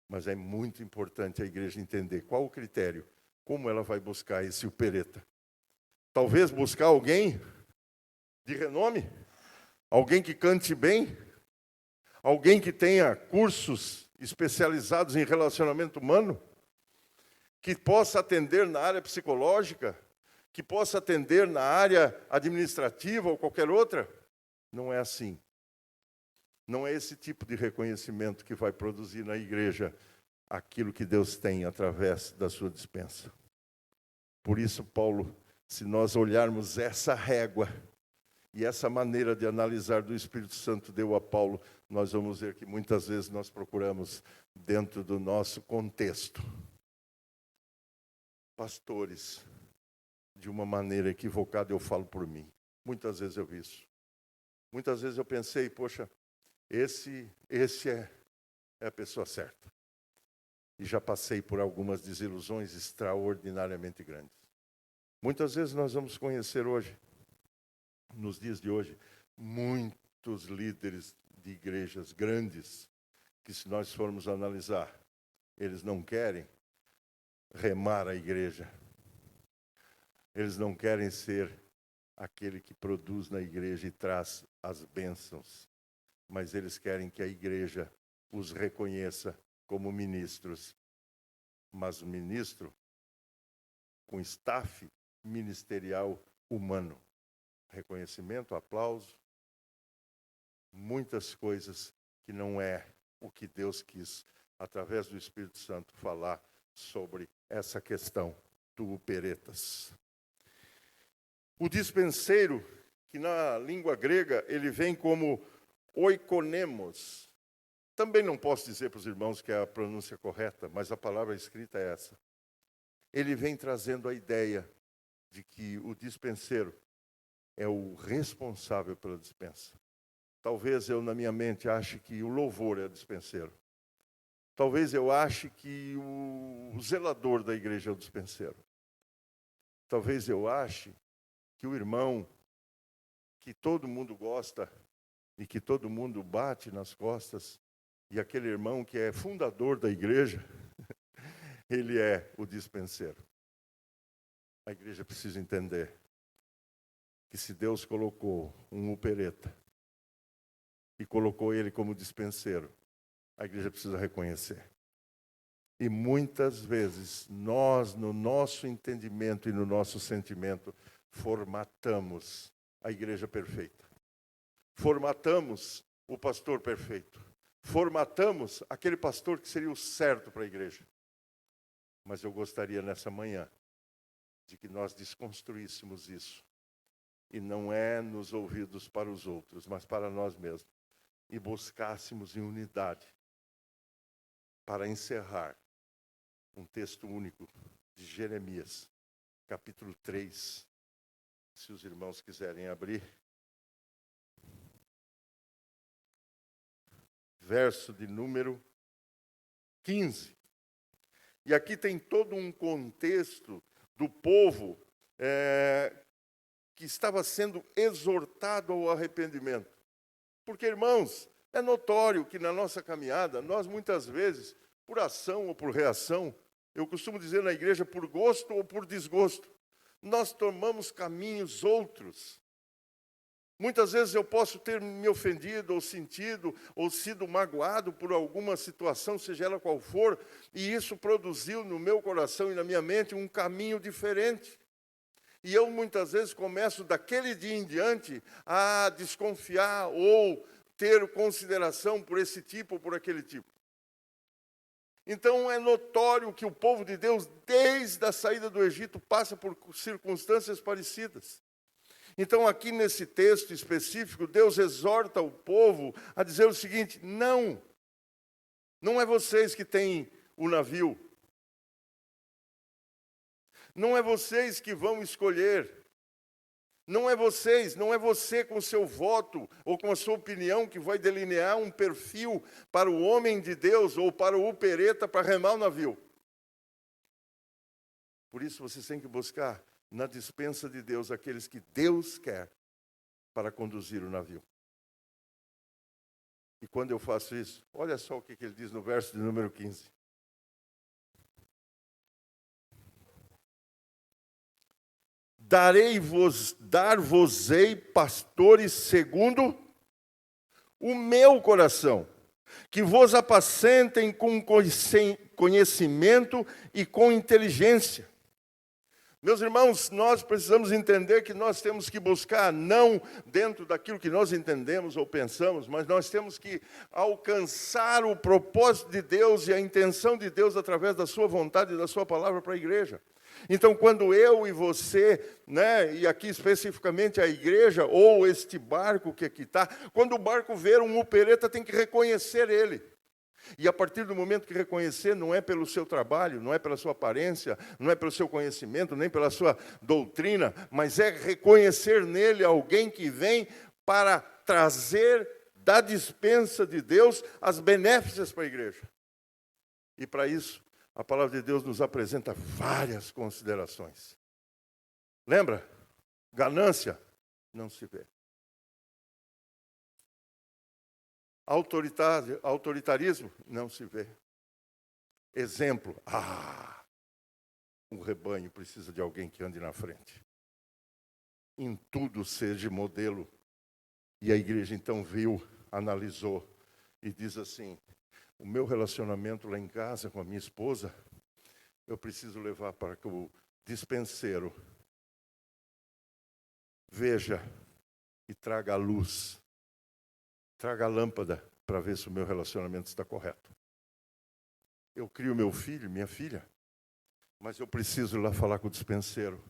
Mas é muito importante a igreja entender qual o critério, como ela vai buscar esse upereta. Talvez buscar alguém de renome, alguém que cante bem, alguém que tenha cursos especializados em relacionamento humano, que possa atender na área psicológica, que possa atender na área administrativa ou qualquer outra. Não é assim. Não é esse tipo de reconhecimento que vai produzir na igreja aquilo que Deus tem através da sua dispensa. Por isso, Paulo, se nós olharmos essa régua e essa maneira de analisar do Espírito Santo deu a Paulo, nós vamos ver que muitas vezes nós procuramos, dentro do nosso contexto, pastores de uma maneira equivocada, eu falo por mim. Muitas vezes eu vi isso. Muitas vezes eu pensei, poxa, esse é a pessoa certa. E já passei por algumas desilusões extraordinariamente grandes. Muitas vezes nós vamos conhecer hoje, nos dias de hoje, muitos líderes de igrejas grandes, que se nós formos analisar, eles não querem remar a igreja. Eles não querem ser aquele que produz na igreja e traz as bênçãos, mas eles querem que a igreja os reconheça como ministros. Mas o ministro com staff ministerial humano. Reconhecimento, aplauso, muitas coisas que não é o que Deus quis, através do Espírito Santo, falar sobre essa questão do operetas. O dispenseiro, que na língua grega ele vem como oikonemos. Também não posso dizer para os irmãos que é a pronúncia correta, mas a palavra escrita é essa. Ele vem trazendo a ideia de que o dispenseiro é o responsável pela dispensa. Talvez eu, na minha mente, ache que o louvor é dispenseiro. Talvez eu ache que o zelador da igreja é o dispenseiro. Talvez eu ache que o irmão que todo mundo gosta e que todo mundo bate nas costas, e aquele irmão que é fundador da igreja, ele é o dispenseiro. A igreja precisa entender que se Deus colocou um opereta e colocou ele como dispenseiro, a igreja precisa reconhecer. E muitas vezes nós, no nosso entendimento e no nosso sentimento, formatamos a igreja perfeita. Formatamos o pastor perfeito. Formatamos aquele pastor que seria o certo para a igreja. Mas eu gostaria nessa manhã de que nós desconstruíssemos isso. E não é nos ouvidos para os outros, mas para nós mesmos. E buscássemos em unidade para encerrar um texto único de Jeremias, capítulo 3. Se os irmãos quiserem abrir. Verso de número 15. E aqui tem todo um contexto do povo que estava sendo exortado ao arrependimento. Porque, irmãos, é notório que na nossa caminhada, nós muitas vezes, por ação ou por reação, eu costumo dizer na igreja, por gosto ou por desgosto, nós tomamos caminhos outros. Muitas vezes eu posso ter me ofendido, ou sentido, ou sido magoado por alguma situação, seja ela qual for, e isso produziu no meu coração e na minha mente um caminho diferente. E eu muitas vezes começo daquele dia em diante a desconfiar ou ter consideração por esse tipo ou por aquele tipo. Então é notório que o povo de Deus, desde a saída do Egito, passa por circunstâncias parecidas. Então aqui nesse texto específico, Deus exorta o povo a dizer o seguinte: não é vocês que têm o navio. Não é vocês que vão escolher. Não é você com o seu voto ou com a sua opinião que vai delinear um perfil para o homem de Deus ou para o opereta para remar o navio. Por isso vocês têm que buscar na dispensa de Deus aqueles que Deus quer para conduzir o navio. E quando eu faço isso, olha só o que ele diz no verso de número 15. Dar-vos-ei pastores segundo o meu coração, que vos apacentem com conhecimento e com inteligência. Meus irmãos, nós precisamos entender que nós temos que buscar, não dentro daquilo que nós entendemos ou pensamos, mas nós temos que alcançar o propósito de Deus e a intenção de Deus através da sua vontade e da sua palavra para a igreja. Então, quando eu e você, e aqui especificamente a igreja, ou este barco que aqui está, quando o barco ver um opereta, tem que reconhecer ele. E a partir do momento que reconhecer, não é pelo seu trabalho, não é pela sua aparência, não é pelo seu conhecimento, nem pela sua doutrina, mas é reconhecer nele alguém que vem para trazer da despensa de Deus as benéficas para a igreja. E para isso, a palavra de Deus nos apresenta várias considerações. Lembra? Ganância não se vê. Autoritarismo não se vê. Exemplo. Um rebanho precisa de alguém que ande na frente. Em tudo seja modelo. E a igreja então viu, analisou e diz assim: o meu relacionamento lá em casa com a minha esposa, eu preciso levar para que o dispenseiro veja e traga a luz, traga a lâmpada para ver se o meu relacionamento está correto. Eu crio meu filho, minha filha, mas eu preciso ir lá falar com o dispenseiro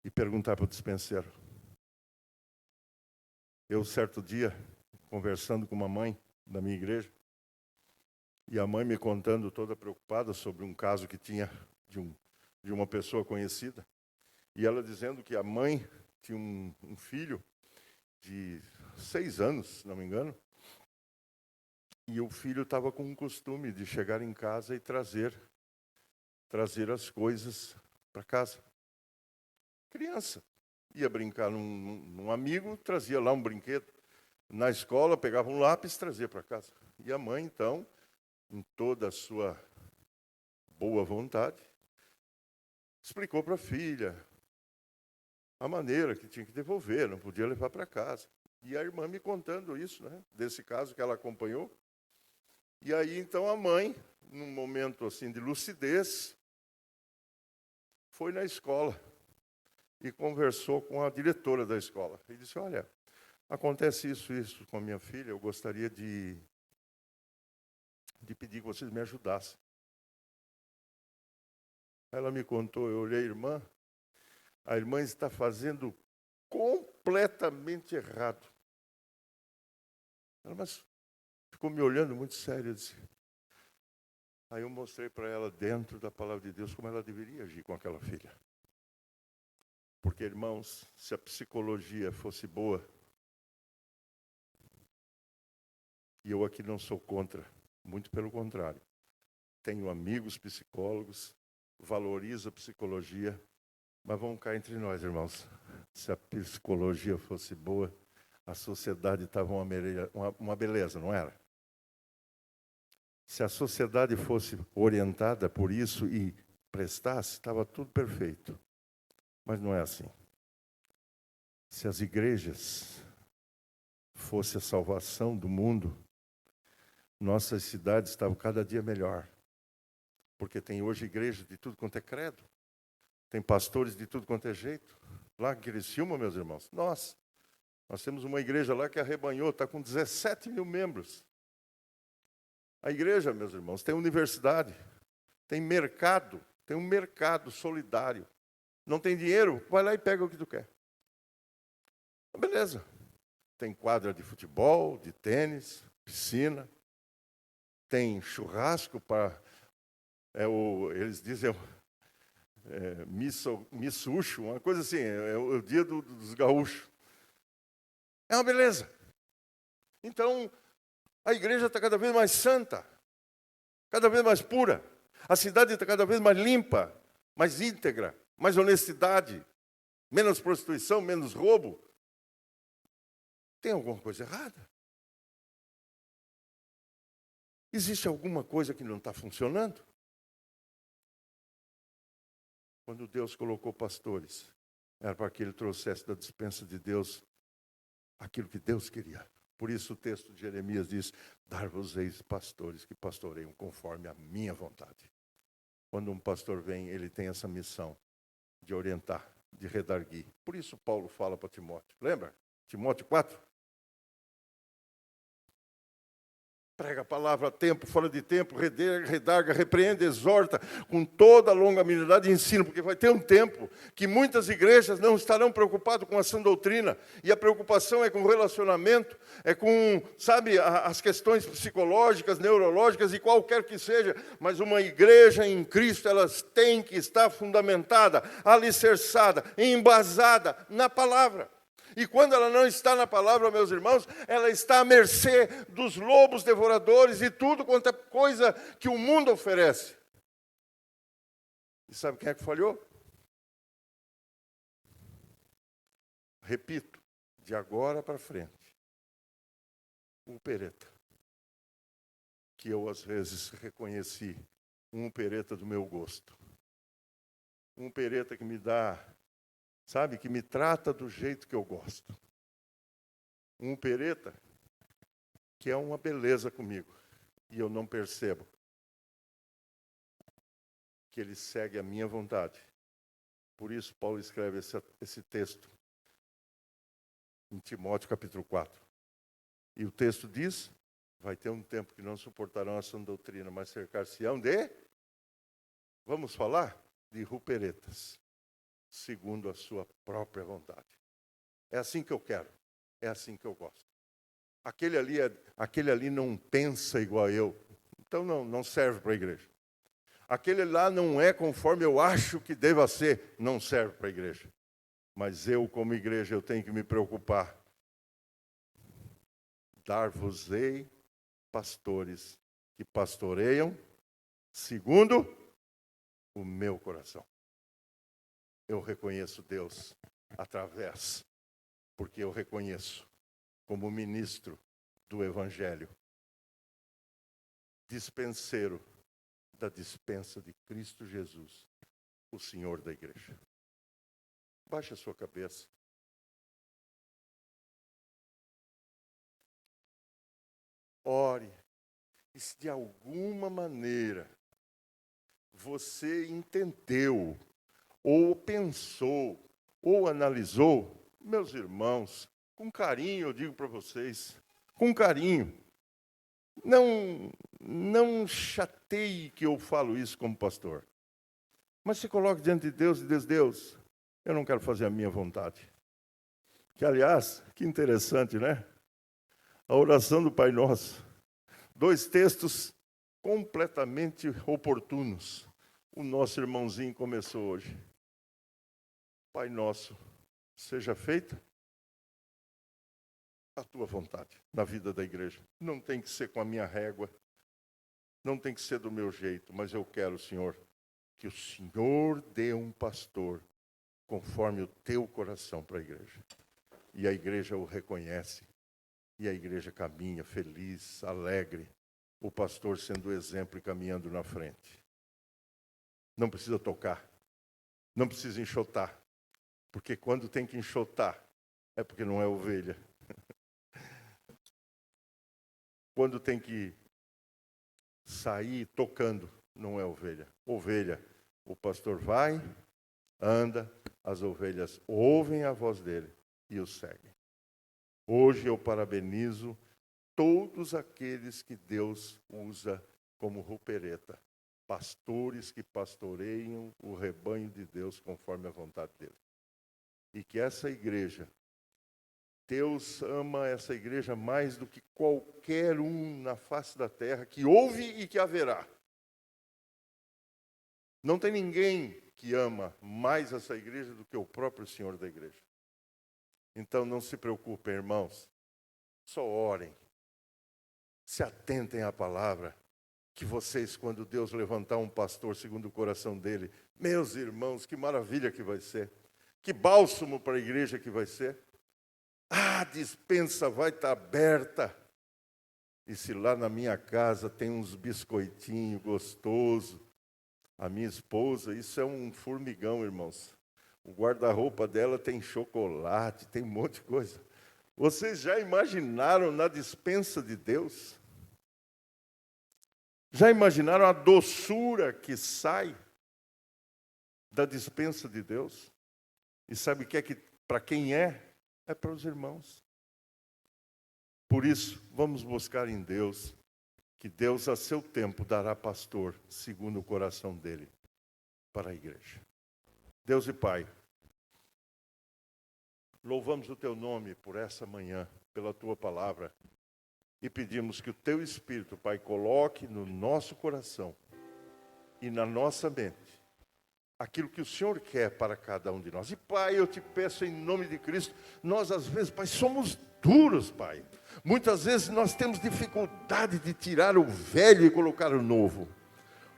e perguntar para o dispenseiro. Eu, certo dia, conversando com uma mãe da minha igreja, e a mãe me contando toda preocupada sobre um caso que tinha de uma pessoa conhecida, e ela dizendo que a mãe tinha um filho de 6 anos, se não me engano, e o filho estava com o costume de chegar em casa e trazer as coisas para casa. Criança. Ia brincar num amigo, trazia lá um brinquedo. Na escola, pegava um lápis e trazia para casa. E a mãe, então, em toda a sua boa vontade, explicou para a filha a maneira que tinha que devolver, não podia levar para casa. E a irmã me contando isso, né, desse caso que ela acompanhou. E aí, então, a mãe, num momento assim de lucidez, foi na escola e conversou com a diretora da escola. E disse: olha, acontece isso com a minha filha, eu gostaria de pedir que vocês me ajudassem. Ela me contou, eu olhei a irmã está fazendo completamente errado. Ela, mas ficou me olhando muito sério. Disse. Aí eu mostrei para ela, dentro da palavra de Deus, como ela deveria agir com aquela filha. Porque, irmãos, se a psicologia fosse boa, e eu aqui não sou contra, muito pelo contrário. Tenho amigos psicólogos, valorizo a psicologia, mas vamos cá entre nós, irmãos. Se a psicologia fosse boa, a sociedade estava uma beleza, não era? Se a sociedade fosse orientada por isso e prestasse, estava tudo perfeito. Mas não é assim. Se as igrejas fossem a salvação do mundo, nossas cidades estavam cada dia melhor. Porque tem hoje igreja de tudo quanto é credo. Tem pastores de tudo quanto é jeito. Lá em Criciúma, meus irmãos, nós temos uma igreja lá que arrebanhou, está com 17 mil membros. A igreja, meus irmãos, tem universidade, tem mercado, tem um mercado solidário. Não tem dinheiro? Vai lá e pega o que tu quer. Beleza. Tem quadra de futebol, de tênis, piscina. Tem churrasco para... eles dizem missucho, uma coisa assim, é o dia dos gaúchos. É uma beleza. Então, a igreja está cada vez mais santa, cada vez mais pura. A cidade está cada vez mais limpa, mais íntegra, mais honestidade, menos prostituição, menos roubo. Tem alguma coisa errada? Existe alguma coisa que não está funcionando? Quando Deus colocou pastores, era para que ele trouxesse da despensa de Deus aquilo que Deus queria. Por isso o texto de Jeremias diz: dar-vos-eis pastores que pastoreiam conforme a minha vontade. Quando um pastor vem, ele tem essa missão de orientar, de redarguir. Por isso Paulo fala para Timóteo. Lembra? Timóteo 4? Prega a palavra a tempo, fora de tempo, redarga, repreende, exorta, com toda a longanimidade e ensino, porque vai ter um tempo que muitas igrejas não estarão preocupadas com a sã doutrina, e a preocupação é com o relacionamento, é com, sabe, as questões psicológicas, neurológicas e qualquer que seja, mas uma igreja em Cristo, elas têm que estar fundamentada, alicerçada, embasada na palavra. E quando ela não está na palavra, meus irmãos, ela está à mercê dos lobos devoradores e tudo quanto é coisa que o mundo oferece. E sabe quem é que falhou? Repito, de agora para frente, um pereta, que eu às vezes reconheci, um pereta do meu gosto. Um pereta que me dá, sabe, que me trata do jeito que eu gosto. Um pereta que é uma beleza comigo. E eu não percebo que ele segue a minha vontade. Por isso Paulo escreve esse texto em Timóteo capítulo 4. E o texto diz, vai ter um tempo que não suportarão a sã doutrina, mas cercar-se-ão de, vamos falar, de ruperetas, segundo a sua própria vontade. É assim que eu quero, é assim que eu gosto. Aquele ali não pensa igual a eu, então não serve para a igreja. Aquele lá não é conforme eu acho que deva ser, não serve para a igreja. Mas eu, como igreja, eu tenho que me preocupar. Dar-vos-ei pastores que pastoreiam segundo o meu coração. Eu reconheço Deus através, porque eu reconheço como ministro do Evangelho, dispenseiro da dispensa de Cristo Jesus, o Senhor da igreja. Baixe a sua cabeça. Ore. E se de alguma maneira você entendeu, ou pensou, ou analisou, meus irmãos, com carinho eu digo para vocês, com carinho, não chateie que eu falo isso como pastor, mas se coloque diante de Deus e diz, Deus, eu não quero fazer a minha vontade. Que, aliás, que interessante, né? A oração do Pai Nosso. 2 textos completamente oportunos. O nosso irmãozinho começou hoje. Pai Nosso, seja feita a tua vontade na vida da igreja. Não tem que ser com a minha régua, não tem que ser do meu jeito, mas eu quero, Senhor, que o Senhor dê um pastor conforme o teu coração para a igreja. E a igreja o reconhece. E a igreja caminha feliz, alegre. O pastor sendo o exemplo e caminhando na frente. Não precisa tocar. Não precisa enxotar. Porque quando tem que enxotar, é porque não é ovelha. Quando tem que sair tocando, não é ovelha. Ovelha, o pastor vai, anda, as ovelhas ouvem a voz dele e o seguem. Hoje eu parabenizo todos aqueles que Deus usa como rupereta, pastores que pastoreiam o rebanho de Deus conforme a vontade dele. E que essa igreja, Deus ama essa igreja mais do que qualquer um na face da terra que houve e que haverá. Não tem ninguém que ama mais essa igreja do que o próprio Senhor da igreja. Então não se preocupem, irmãos. Só orem. Se atentem à palavra. Que vocês, quando Deus levantar um pastor segundo o coração dele, meus irmãos, que maravilha que vai ser. Que bálsamo para a igreja que vai ser. A dispensa vai estar aberta. E se lá na minha casa tem uns biscoitinhos gostosos, a minha esposa, isso é um formigão, irmãos. O guarda-roupa dela tem chocolate, tem um monte de coisa. Vocês já imaginaram na dispensa de Deus? Já imaginaram a doçura que sai da dispensa de Deus? E sabe o que é que, para quem é? É para os irmãos. Por isso, vamos buscar em Deus que Deus a seu tempo dará pastor segundo o coração dele para a igreja. Deus e Pai, louvamos o teu nome por essa manhã, pela tua palavra, e pedimos que o teu Espírito, Pai, coloque no nosso coração e na nossa mente aquilo que o Senhor quer para cada um de nós. E, Pai, eu te peço em nome de Cristo, nós às vezes, Pai, somos duros, Pai. Muitas vezes nós temos dificuldade de tirar o velho e colocar o novo.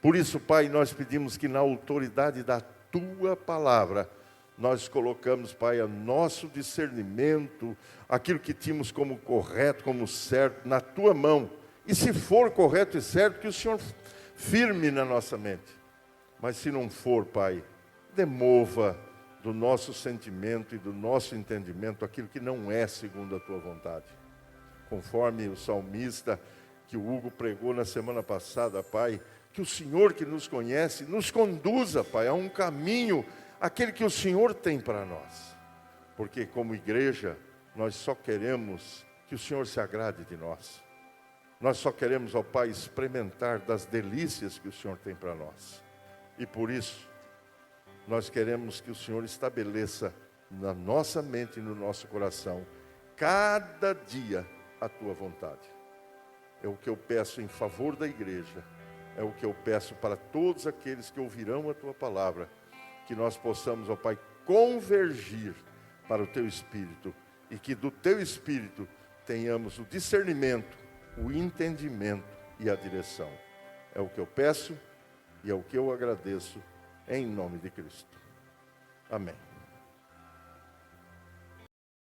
Por isso, Pai, nós pedimos que na autoridade da tua palavra, nós colocamos, Pai, o nosso discernimento, aquilo que tínhamos como correto, como certo, na tua mão. E se for correto e certo, que o Senhor firme na nossa mente. Mas se não for, Pai, demova do nosso sentimento e do nosso entendimento aquilo que não é segundo a tua vontade. Conforme o salmista que o Hugo pregou na semana passada, Pai, que o Senhor que nos conhece, nos conduza, Pai, a um caminho, aquele que o Senhor tem para nós. Porque como igreja, nós só queremos que o Senhor se agrade de nós. Nós só queremos, ó Pai, experimentar das delícias que o Senhor tem para nós. E por isso, nós queremos que o Senhor estabeleça na nossa mente e no nosso coração, cada dia, a tua vontade. É o que eu peço em favor da igreja, é o que eu peço para todos aqueles que ouvirão a tua palavra, que nós possamos, ó Pai, convergir para o teu Espírito, e que do teu Espírito tenhamos o discernimento, o entendimento e a direção. É o que eu peço e é o que eu agradeço, em nome de Cristo. Amém.